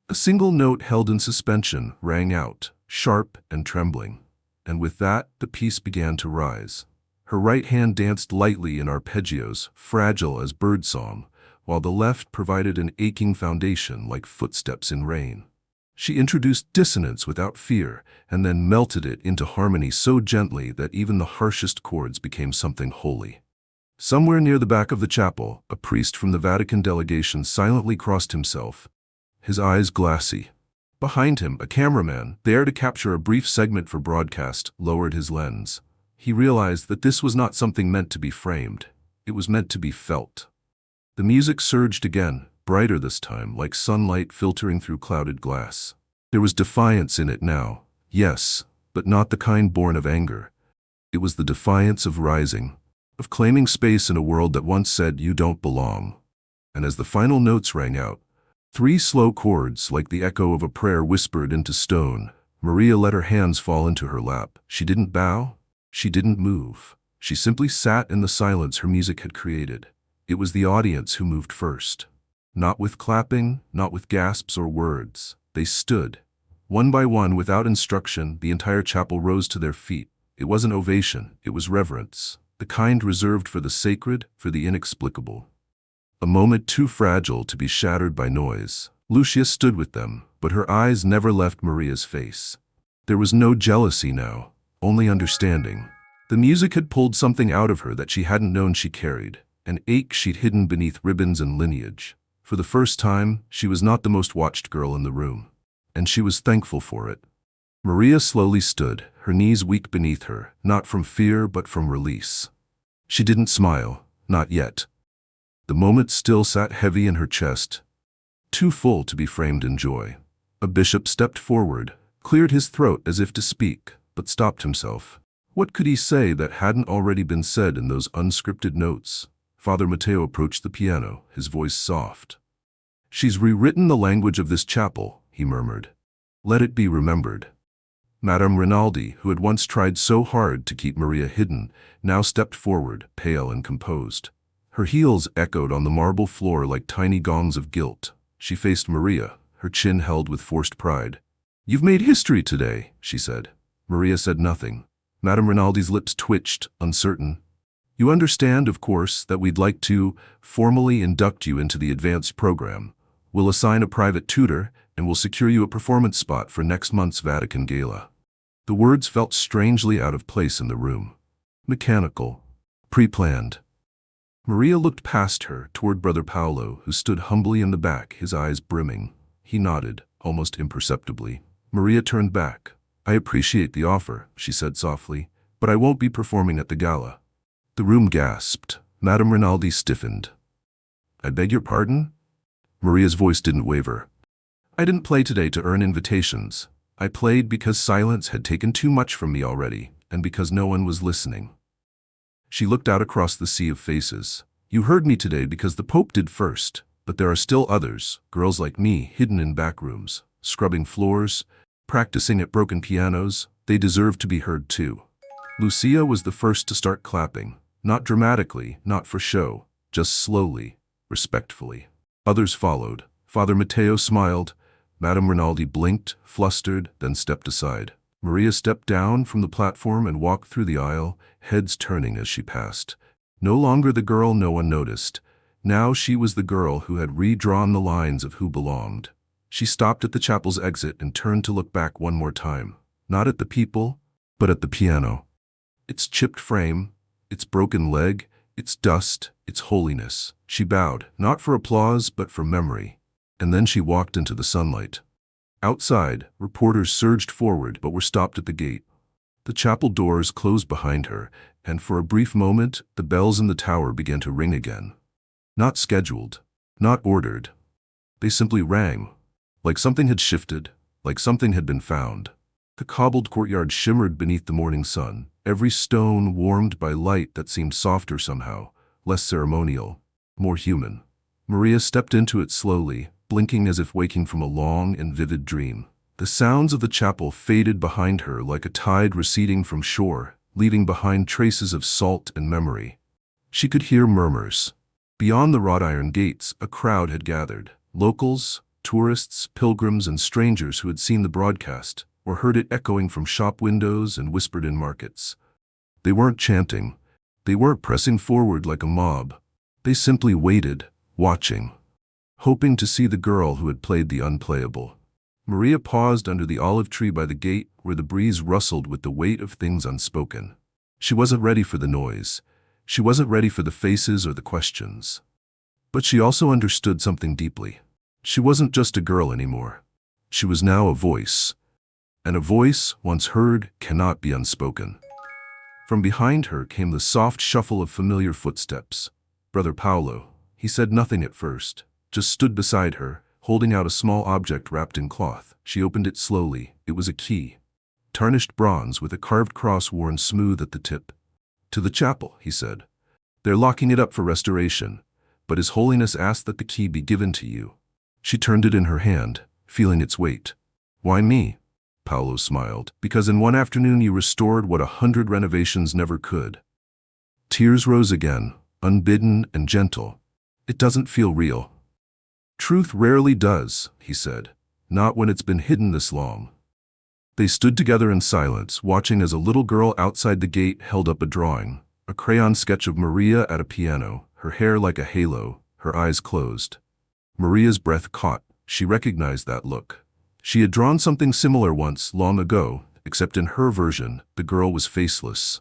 A single note held in suspension rang out, sharp and trembling, and with that the piece began to rise. Her right hand danced lightly in arpeggios, fragile as birdsong, while the left provided an aching foundation like footsteps in rain. She introduced dissonance without fear, and then melted it into harmony so gently that even the harshest chords became something holy. Somewhere near the back of the chapel, a priest from the Vatican delegation silently crossed himself, his eyes glassy. Behind him, a cameraman, there to capture a brief segment for broadcast, lowered his lens. He realized that this was not something meant to be framed. It was meant to be felt. The music surged again, brighter this time, like sunlight filtering through clouded glass. There was defiance in it now, yes, but not the kind born of anger. It was the defiance of rising, of claiming space in a world that once said you don't belong. And as the final notes rang out, 3 slow chords like the echo of a prayer whispered into stone, Maria let her hands fall into her lap. She didn't bow, she didn't move. She simply sat in the silence her music had created. It was the audience who moved first. Not with clapping, not with gasps or words. They stood. One by one, without instruction, the entire chapel rose to their feet. It wasn't ovation, it was reverence. The kind reserved for the sacred, for the inexplicable. A moment too fragile to be shattered by noise. Lucia stood with them, but her eyes never left Maria's face. There was no jealousy now, only understanding. The music had pulled something out of her that she hadn't known she carried, an ache she'd hidden beneath ribbons and lineage. For the first time, she was not the most watched girl in the room, and she was thankful for it. Maria slowly stood, her knees weak beneath her, not from fear but from release. She didn't smile, not yet. The moment still sat heavy in her chest, too full to be framed in joy. A bishop stepped forward, cleared his throat as if to speak, but stopped himself. What could he say that hadn't already been said in those unscripted notes? Father Matteo approached the piano, his voice soft. "She's rewritten the language of this chapel," he murmured. "Let it be remembered." Madame Rinaldi, who had once tried so hard to keep Maria hidden, now stepped forward, pale and composed. Her heels echoed on the marble floor like tiny gongs of guilt. She faced Maria, her chin held with forced pride. "You've made history today," she said. Maria said nothing. Madame Rinaldi's lips twitched, uncertain. "You understand, of course, that we'd like to formally induct you into the advanced program. We'll assign a private tutor, and we'll secure you a performance spot for next month's Vatican Gala." The words felt strangely out of place in the room. Mechanical. Pre-planned. Maria looked past her, toward Brother Paolo, who stood humbly in the back, his eyes brimming. He nodded, almost imperceptibly. Maria turned back. "I appreciate the offer," she said softly, "but I won't be performing at the gala." The room gasped. Madame Rinaldi stiffened. "I beg your pardon?" Maria's voice didn't waver. "I didn't play today to earn invitations. I played because silence had taken too much from me already, and because no one was listening." She looked out across the sea of faces. "You heard me today because the Pope did first, but there are still others, girls like me, hidden in back rooms, scrubbing floors, practicing at broken pianos. They deserve to be heard too." Lucia was the first to start clapping, not dramatically, not for show, just slowly, respectfully. Others followed. Father Matteo smiled. Madame Rinaldi blinked, flustered, then stepped aside. Maria stepped down from the platform and walked through the aisle, heads turning as she passed. No longer the girl no one noticed. Now she was the girl who had redrawn the lines of who belonged. She stopped at the chapel's exit and turned to look back one more time. Not at the people, but at the piano. Its chipped frame, its broken leg, its dust, its holiness. She bowed, not for applause, but for memory. And then she walked into the sunlight. Outside, reporters surged forward but were stopped at the gate. The chapel doors closed behind her, and for a brief moment, the bells in the tower began to ring again. Not scheduled, not ordered. They simply rang, like something had shifted, like something had been found. The cobbled courtyard shimmered beneath the morning sun, every stone warmed by light that seemed softer somehow, less ceremonial, more human. Maria stepped into it slowly, blinking as if waking from a long and vivid dream. The sounds of the chapel faded behind her like a tide receding from shore, leaving behind traces of salt and memory. She could hear murmurs. Beyond the wrought iron gates, a crowd had gathered. Locals, tourists, pilgrims, and strangers who had seen the broadcast, or heard it echoing from shop windows and whispered in markets. They weren't chanting. They weren't pressing forward like a mob. They simply waited, watching, hoping to see the girl who had played the unplayable. Maria paused under the olive tree by the gate, where the breeze rustled with the weight of things unspoken. She wasn't ready for the noise. She wasn't ready for the faces or the questions. But she also understood something deeply. She wasn't just a girl anymore. She was now a voice. And a voice, once heard, cannot be unspoken. From behind her came the soft shuffle of familiar footsteps. Brother Paolo. He said nothing at first, just stood beside her, holding out a small object wrapped in cloth. She opened it slowly. It was a key. Tarnished bronze with a carved cross worn smooth at the tip. "To the chapel," he said. "They're locking it up for restoration, but His Holiness asked that the key be given to you." She turned it in her hand, feeling its weight. "Why me?" Paolo smiled. "Because in one afternoon you restored what 100 renovations never could." Tears rose again, unbidden and gentle. "It doesn't feel real." "Truth rarely does," he said. "Not when it's been hidden this long." They stood together in silence, watching as a little girl outside the gate held up a drawing, a crayon sketch of Maria at a piano, her hair like a halo, her eyes closed. Maria's breath caught. She recognized that look. She had drawn something similar once, long ago, except in her version, the girl was faceless.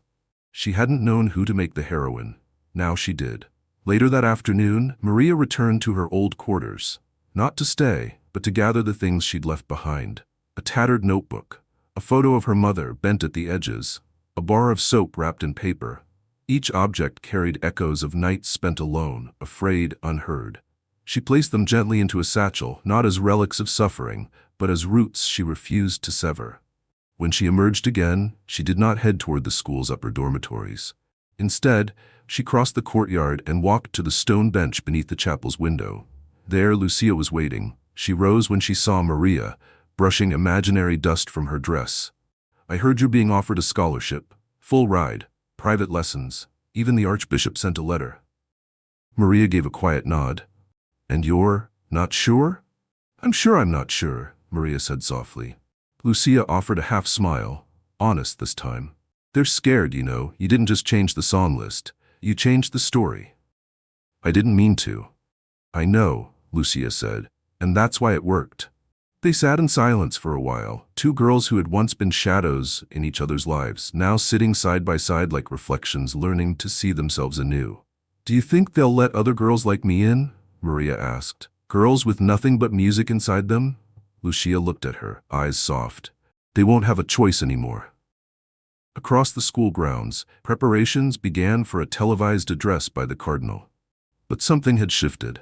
She hadn't known who to make the heroine. Now she did. Later that afternoon, Maria returned to her old quarters. Not to stay, but to gather the things she'd left behind. A tattered notebook, a photo of her mother bent at the edges, a bar of soap wrapped in paper. Each object carried echoes of nights spent alone, afraid, unheard. She placed them gently into a satchel, not as relics of suffering, but as roots she refused to sever. When she emerged again, she did not head toward the school's upper dormitories. Instead, she crossed the courtyard and walked to the stone bench beneath the chapel's window. There, Lucia was waiting. She rose when she saw Maria, brushing imaginary dust from her dress. "I heard you're being offered a scholarship, full ride, private lessons. Even the Archbishop sent a letter." Maria gave a quiet nod. "And you're not sure?" "I'm sure I'm not sure," Maria said softly. Lucia offered a half smile, honest this time. "They're scared, you know. You didn't just change the song list. You changed the story." "I didn't mean to." "I know," Lucia said, "and that's why it worked." They sat in silence for a while, two girls who had once been shadows in each other's lives, now sitting side by side like reflections, learning to see themselves anew. "Do you think they'll let other girls like me in?" Maria asked. "Girls with nothing but music inside them?" Lucia looked at her, eyes soft. "They won't have a choice anymore." Across the school grounds, preparations began for a televised address by the cardinal. But something had shifted.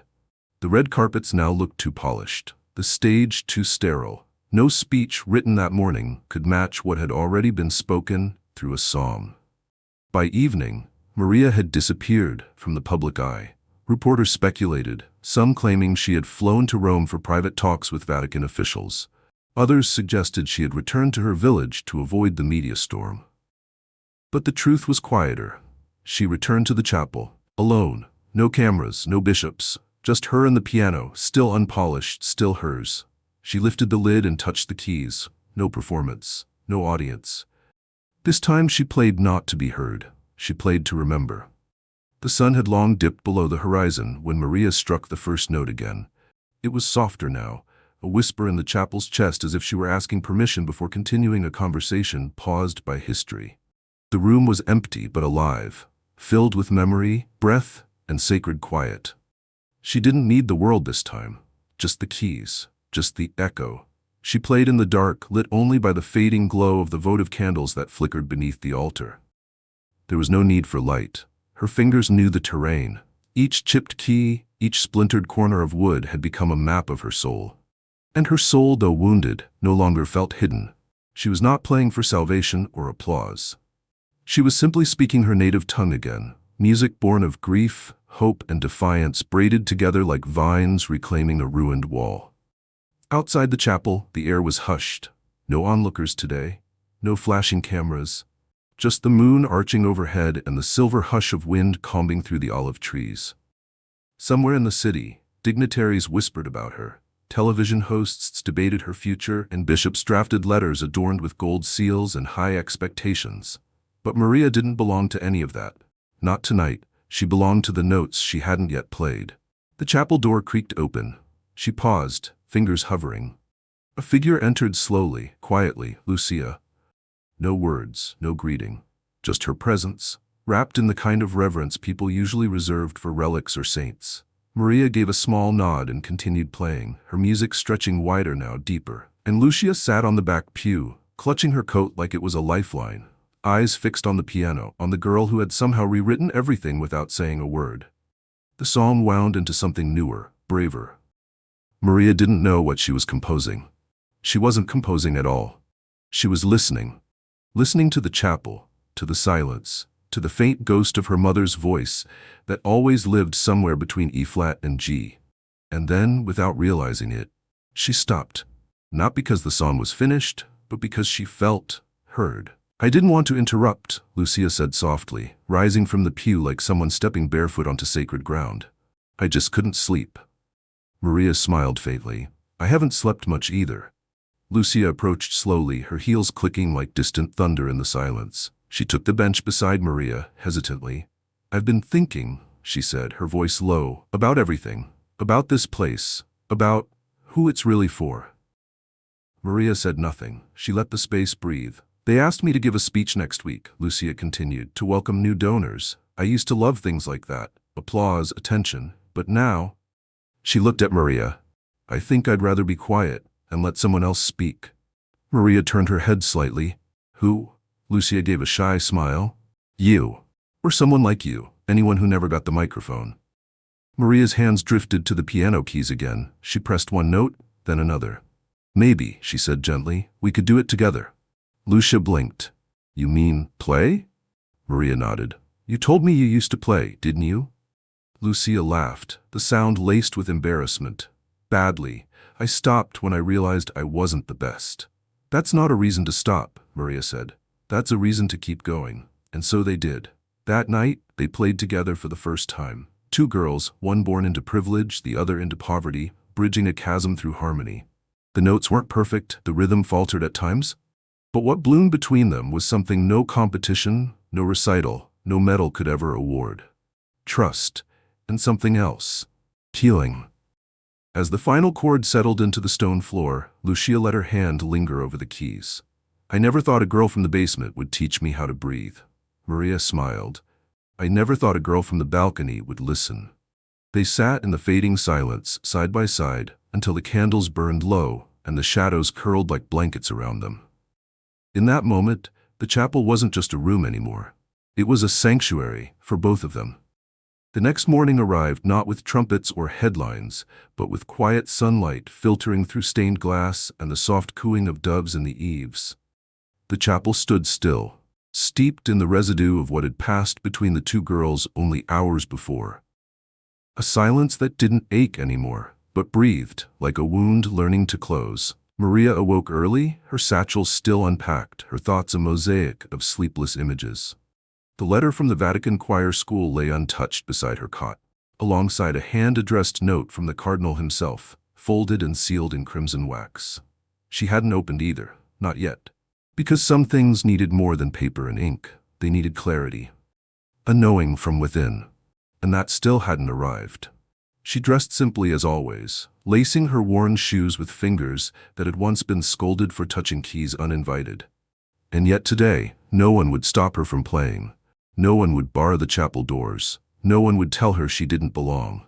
The red carpets now looked too polished, the stage too sterile. No speech written that morning could match what had already been spoken through a song. By evening, Maria had disappeared from the public eye. Reporters speculated, some claiming she had flown to Rome for private talks with Vatican officials. Others suggested she had returned to her village to avoid the media storm. But the truth was quieter. She returned to the chapel, alone. No cameras, no bishops, just her and the piano, still unpolished, still hers. She lifted the lid and touched the keys. No performance, no audience. This time she played not to be heard. She played to remember. The sun had long dipped below the horizon when Maria struck the first note again. It was softer now, a whisper in the chapel's chest, as if she were asking permission before continuing a conversation paused by history. The room was empty but alive, filled with memory, breath, and sacred quiet. She didn't need the world this time, just the keys, just the echo. She played in the dark, lit only by the fading glow of the votive candles that flickered beneath the altar. There was no need for light. Her fingers knew the terrain. Each chipped key, each splintered corner of wood had become a map of her soul. And her soul, though wounded, no longer felt hidden. She was not playing for salvation or applause. She was simply speaking her native tongue again, music born of grief, hope, and defiance, braided together like vines reclaiming a ruined wall. Outside the chapel, the air was hushed. No onlookers today, no flashing cameras. Just the moon arching overhead and the silver hush of wind combing through the olive trees. Somewhere in the city, dignitaries whispered about her. Television hosts debated her future, and bishops drafted letters adorned with gold seals and high expectations. But Maria didn't belong to any of that. Not tonight. She belonged to the notes she hadn't yet played. The chapel door creaked open. She paused, fingers hovering. A figure entered slowly, quietly. Lucia. No words, no greeting. Just her presence, wrapped in the kind of reverence people usually reserved for relics or saints. Maria gave a small nod and continued playing, her music stretching wider now, deeper. And Lucia sat on the back pew, clutching her coat like it was a lifeline, eyes fixed on the piano, on the girl who had somehow rewritten everything without saying a word. The song wound into something newer, braver. Maria didn't know what she was composing. She wasn't composing at all. She was listening. Listening to the chapel, to the silence, to the faint ghost of her mother's voice that always lived somewhere between E-flat and G. And then, without realizing it, she stopped. Not because the song was finished, but because she felt heard. "I didn't want to interrupt," Lucia said softly, rising from the pew like someone stepping barefoot onto sacred ground. "I just couldn't sleep." Maria smiled faintly. "I haven't slept much either." Lucia approached slowly, her heels clicking like distant thunder in the silence. She took the bench beside Maria, hesitantly. "I've been thinking," she said, her voice low, "about everything. About this place. About who it's really for." Maria said nothing. She let the space breathe. "They asked me to give a speech next week," Lucia continued, "to welcome new donors. I used to love things like that. Applause, attention. But now—" She looked at Maria. "I think I'd rather be quiet and let someone else speak." Maria turned her head slightly. "Who?" Lucia gave a shy smile. "You. Or someone like you. Anyone who never got the microphone." Maria's hands drifted to the piano keys again. She pressed one note, then another. "Maybe," she said gently, "we could do it together." Lucia blinked. "You mean play?" Maria nodded. "You told me you used to play, didn't you?" Lucia laughed, the sound laced with embarrassment. "Badly. I stopped when I realized I wasn't the best." "That's not a reason to stop," Maria said. "That's a reason to keep going." And so they did. That night, they played together for the first time. Two girls, one born into privilege, the other into poverty, bridging a chasm through harmony. The notes weren't perfect, the rhythm faltered at times. But what bloomed between them was something no competition, no recital, no medal could ever award. Trust, and something else. Healing. As the final chord settled into the stone floor, Lucia let her hand linger over the keys. "I never thought a girl from the basement would teach me how to breathe." Maria smiled. "I never thought a girl from the balcony would listen." They sat in the fading silence, side by side, until the candles burned low and the shadows curled like blankets around them. In that moment, the chapel wasn't just a room anymore. It was a sanctuary for both of them. The next morning arrived not with trumpets or headlines, but with quiet sunlight filtering through stained glass and the soft cooing of doves in the eaves. The chapel stood still, steeped in the residue of what had passed between the two girls only hours before. A silence that didn't ache anymore, but breathed, like a wound learning to close. Maria awoke early, her satchel still unpacked, her thoughts a mosaic of sleepless images. The letter from the Vatican choir school lay untouched beside her cot, alongside a hand-addressed note from the cardinal himself, folded and sealed in crimson wax. She hadn't opened either, not yet. Because some things needed more than paper and ink. They needed clarity. A knowing from within. And that still hadn't arrived. She dressed simply as always, lacing her worn shoes with fingers that had once been scolded for touching keys uninvited. And yet today, no one would stop her from playing. No one would bar the chapel doors. No one would tell her she didn't belong.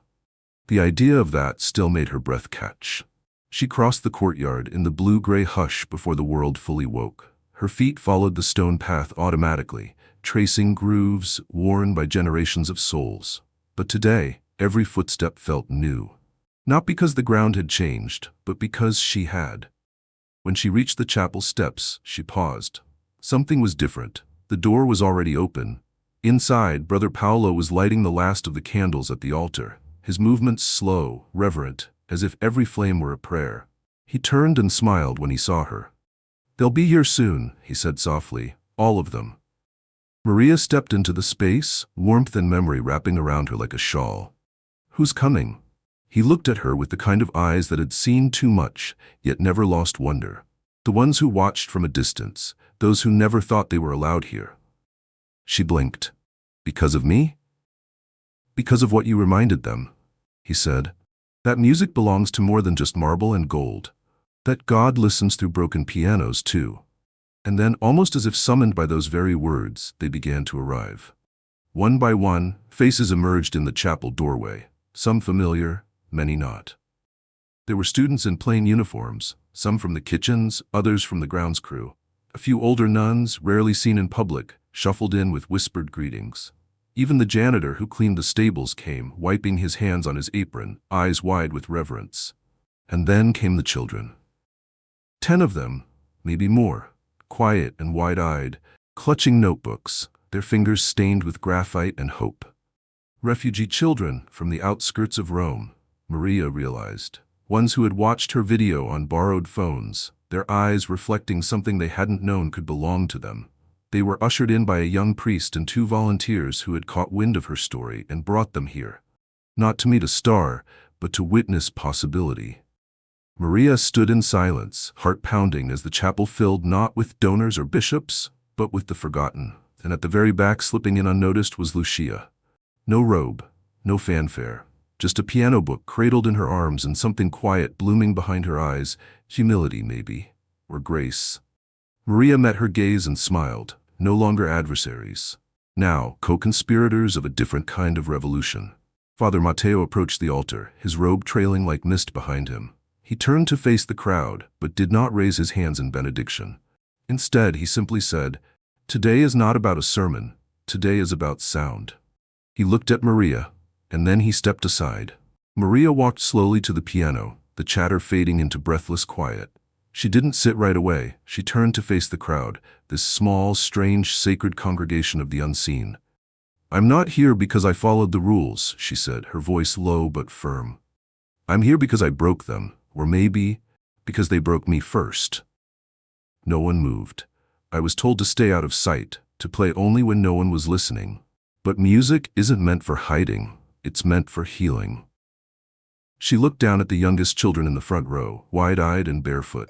The idea of that still made her breath catch. She crossed the courtyard in the blue-gray hush before the world fully woke. Her feet followed the stone path automatically, tracing grooves worn by generations of souls. But today, every footstep felt new. Not because the ground had changed, but because she had. When she reached the chapel steps, she paused. Something was different. The door was already open. Inside, Brother Paolo was lighting the last of the candles at the altar, his movements slow, reverent, as if every flame were a prayer. He turned and smiled when he saw her. "They'll be here soon," he said softly, "all of them." Maria stepped into the space, warmth and memory wrapping around her like a shawl. "Who's coming?" He looked at her with the kind of eyes that had seen too much, yet never lost wonder. The ones who watched from a distance, those who never thought they were allowed here. She blinked. "Because of me?" "Because of what you reminded them," he said. "That music belongs to more than just marble and gold. That God listens through broken pianos too." And then, almost as if summoned by those very words, they began to arrive. One by one, faces emerged in the chapel doorway, some familiar, many not. There were students in plain uniforms, some from the kitchens, others from the grounds crew. A few older nuns, rarely seen in public, shuffled in with whispered greetings. Even the janitor who cleaned the stables came, wiping his hands on his apron, eyes wide with reverence. And then came the children. 10 of them, maybe more, quiet and wide-eyed, clutching notebooks, their fingers stained with graphite and hope. Refugee children from the outskirts of Rome, Maria realized. Ones who had watched her video on borrowed phones, their eyes reflecting something they hadn't known could belong to them. They were ushered in by a young priest and 2 volunteers who had caught wind of her story and brought them here. Not to meet a star, but to witness possibility. Maria stood in silence, heart pounding as the chapel filled not with donors or bishops, but with the forgotten. And at the very back, slipping in unnoticed, was Lucia. No robe, no fanfare, just a piano book cradled in her arms and something quiet blooming behind her eyes, humility maybe, or grace. Maria met her gaze and smiled, no longer adversaries. Now, co-conspirators of a different kind of revolution. Father Matteo approached the altar, his robe trailing like mist behind him. He turned to face the crowd, but did not raise his hands in benediction. Instead, he simply said, "Today is not about a sermon, today is about sound." He looked at Maria, and then he stepped aside. Maria walked slowly to the piano, the chatter fading into breathless quiet. She didn't sit right away. She turned to face the crowd, this small, strange, sacred congregation of the unseen. "I'm not here because I followed the rules," she said, her voice low but firm. "I'm here because I broke them, or maybe because they broke me first." No one moved. I was told to stay out of sight, to play only when no one was listening. But music isn't meant for hiding, it's meant for healing. She looked down at the youngest children in the front row, wide-eyed and barefoot.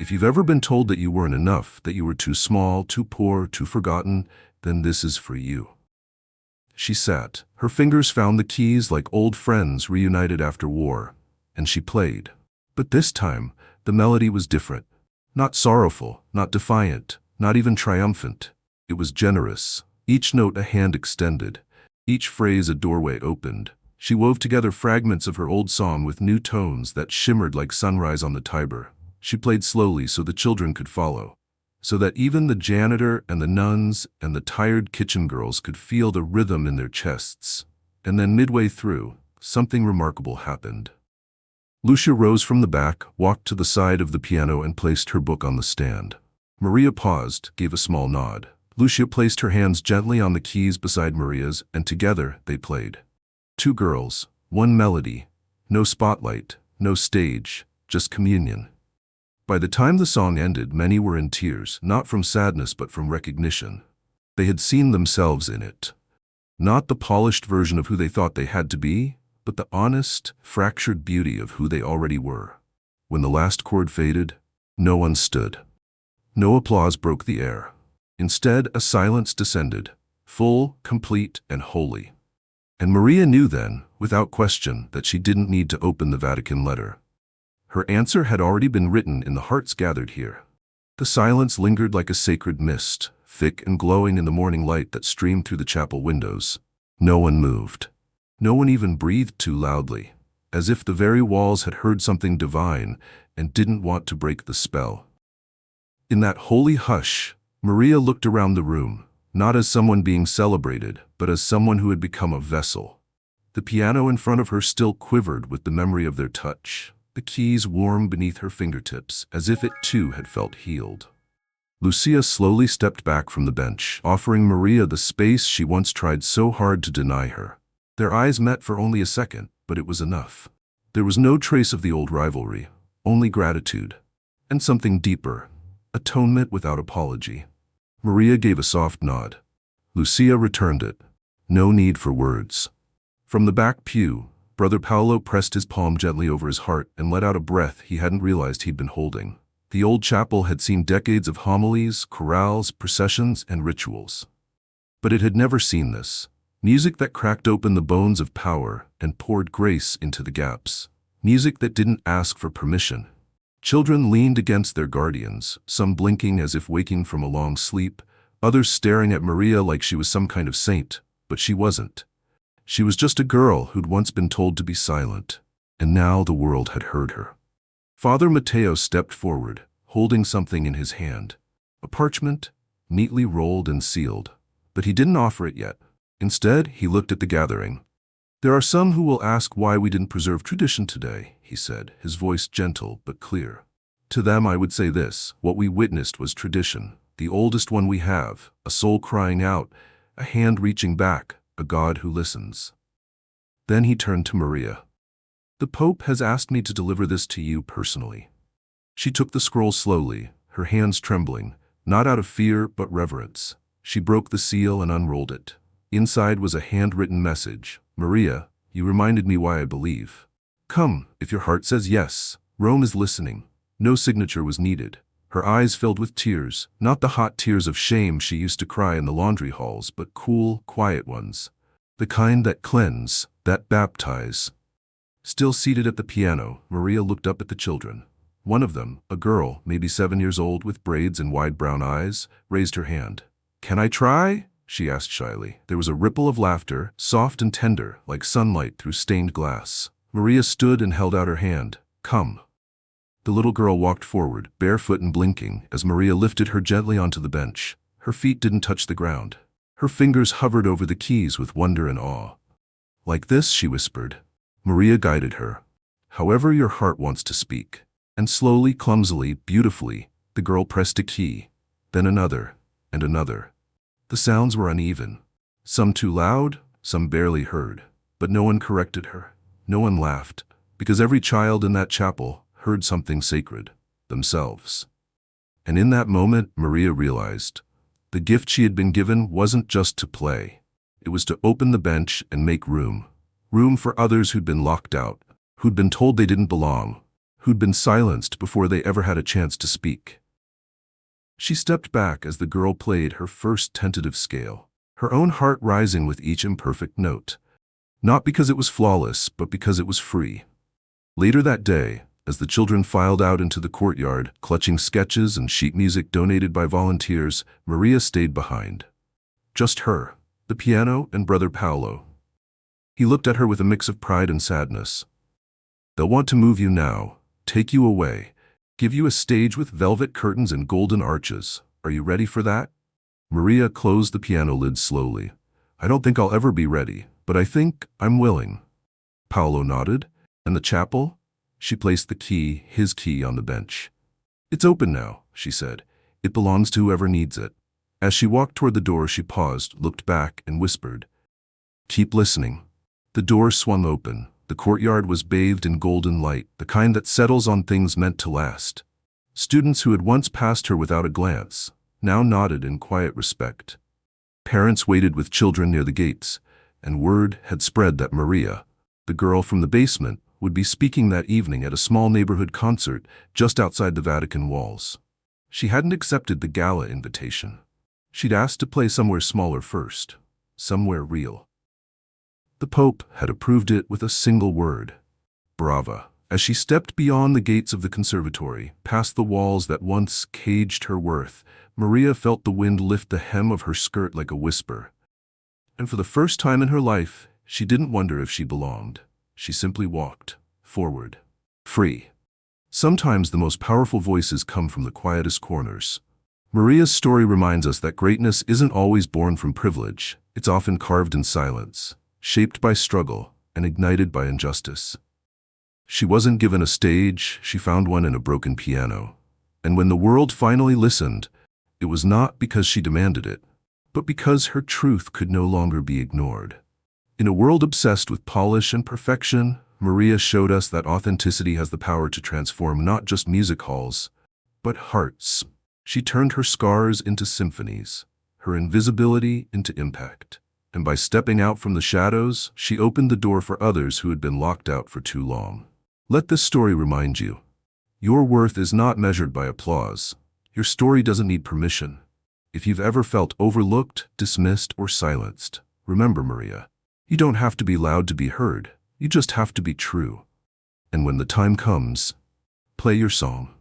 If you've ever been told that you weren't enough, that you were too small, too poor, too forgotten, then this is for you. She sat. Her fingers found the keys like old friends reunited after war, and she played. But this time, the melody was different. Not sorrowful, not defiant, not even triumphant. It was generous, each note a hand extended, each phrase a doorway opened. She wove together fragments of her old song with new tones that shimmered like sunrise on the Tiber. She played slowly so the children could follow, so that even the janitor and the nuns and the tired kitchen girls could feel the rhythm in their chests. And then midway through, something remarkable happened. Lucia rose from the back, walked to the side of the piano and placed her book on the stand. Maria paused, gave a small nod. Lucia placed her hands gently on the keys beside Maria's, and together they played. 2 girls, 1 melody, no spotlight, no stage, just communion. By the time the song ended, many were in tears, not from sadness but from recognition. They had seen themselves in it. Not the polished version of who they thought they had to be, but the honest, fractured beauty of who they already were. When the last chord faded, no one stood. No applause broke the air. Instead, a silence descended, full, complete, and holy. And Maria knew then, without question, that she didn't need to open the Vatican letter. Her answer had already been written in the hearts gathered here. The silence lingered like a sacred mist, thick and glowing in the morning light that streamed through the chapel windows. No one moved. No one even breathed too loudly, as if the very walls had heard something divine and didn't want to break the spell. In that holy hush, Maria looked around the room, not as someone being celebrated, but as someone who had become a vessel. The piano in front of her still quivered with the memory of their touch, the keys warm beneath her fingertips, as if it too had felt healed. Lucia slowly stepped back from the bench, offering Maria the space she once tried so hard to deny her. Their eyes met for only a second, but it was enough. There was no trace of the old rivalry, only gratitude. And something deeper, atonement without apology. Maria gave a soft nod. Lucia returned it. No need for words. From the back pew, Brother Paolo pressed his palm gently over his heart and let out a breath he hadn't realized he'd been holding. The old chapel had seen decades of homilies, chorales, processions, and rituals. But it had never seen this. Music that cracked open the bones of power and poured grace into the gaps. Music that didn't ask for permission. Children leaned against their guardians, some blinking as if waking from a long sleep, others staring at Maria like she was some kind of saint, but she wasn't. She was just a girl who'd once been told to be silent, and now the world had heard her. Father Mateo stepped forward, holding something in his hand, a parchment, neatly rolled and sealed, but he didn't offer it yet. Instead, he looked at the gathering. "There are some who will ask why we didn't preserve tradition today," he said, his voice gentle but clear. "To them I would say this: what we witnessed was tradition, the oldest one we have, a soul crying out, a hand reaching back, a God who listens." Then he turned to Maria. "The Pope has asked me to deliver this to you personally." She took the scroll slowly, her hands trembling, not out of fear but reverence. She broke the seal and unrolled it. Inside was a handwritten message. "Maria, you reminded me why I believe. Come, if your heart says yes. Rome is listening." No signature was needed. Her eyes filled with tears, not the hot tears of shame she used to cry in the laundry halls, but cool, quiet ones. The kind that cleanse, that baptize. Still seated at the piano, Maria looked up at the children. One of them, a girl, maybe 7 years old with braids and wide brown eyes, raised her hand. "Can I try?" she asked shyly. There was a ripple of laughter, soft and tender, like sunlight through stained glass. Maria stood and held out her hand. "Come." The little girl walked forward, barefoot and blinking, as Maria lifted her gently onto the bench. Her feet didn't touch the ground. Her fingers hovered over the keys with wonder and awe. "Like this," she whispered. Maria guided her. "However your heart wants to speak." And slowly, clumsily, beautifully, the girl pressed a key, then another, and another. The sounds were uneven, some too loud, some barely heard. But no one corrected her. No one laughed, because every child in that chapel heard something sacred, themselves. And in that moment, Maria realized the gift she had been given wasn't just to play. It was to open the bench and make room. Room for others who'd been locked out, who'd been told they didn't belong, who'd been silenced before they ever had a chance to speak. She stepped back as the girl played her first tentative scale, her own heart rising with each imperfect note. Not because it was flawless, but because it was free. Later that day, as the children filed out into the courtyard, clutching sketches and sheet music donated by volunteers, Maria stayed behind. Just her, the piano, and Brother Paolo. He looked at her with a mix of pride and sadness. "They'll want to move you now, take you away, give you a stage with velvet curtains and golden arches. Are you ready for that?" Maria closed the piano lid slowly. "I don't think I'll ever be ready, but I think I'm willing." Paolo nodded. "And the chapel?" She placed the key, his key, on the bench. "It's open now," she said. "It belongs to whoever needs it." As she walked toward the door, she paused, looked back, and whispered, "Keep listening." The door swung open. The courtyard was bathed in golden light, the kind that settles on things meant to last. Students who had once passed her without a glance now nodded in quiet respect. Parents waited with children near the gates, and word had spread that Maria, the girl from the basement, would be speaking that evening at a small neighborhood concert just outside the Vatican walls. She hadn't accepted the gala invitation. She'd asked to play somewhere smaller first, somewhere real. The Pope had approved it with a single word: brava. As she stepped beyond the gates of the conservatory, past the walls that once caged her worth, Maria felt the wind lift the hem of her skirt like a whisper. And for the first time in her life, she didn't wonder if she belonged. She simply walked forward, free. Sometimes the most powerful voices come from the quietest corners. Maria's story reminds us that greatness isn't always born from privilege. It's often carved in silence, shaped by struggle, and ignited by injustice. She wasn't given a stage, she found one in a broken piano. And when the world finally listened, it was not because she demanded it, but because her truth could no longer be ignored. In a world obsessed with polish and perfection, Maria showed us that authenticity has the power to transform not just music halls, but hearts. She turned her scars into symphonies, her invisibility into impact. And by stepping out from the shadows, she opened the door for others who had been locked out for too long. Let this story remind you, your worth is not measured by applause. Your story doesn't need permission. If you've ever felt overlooked, dismissed, or silenced, remember, Maria, you don't have to be loud to be heard. You just have to be true. And when the time comes, play your song.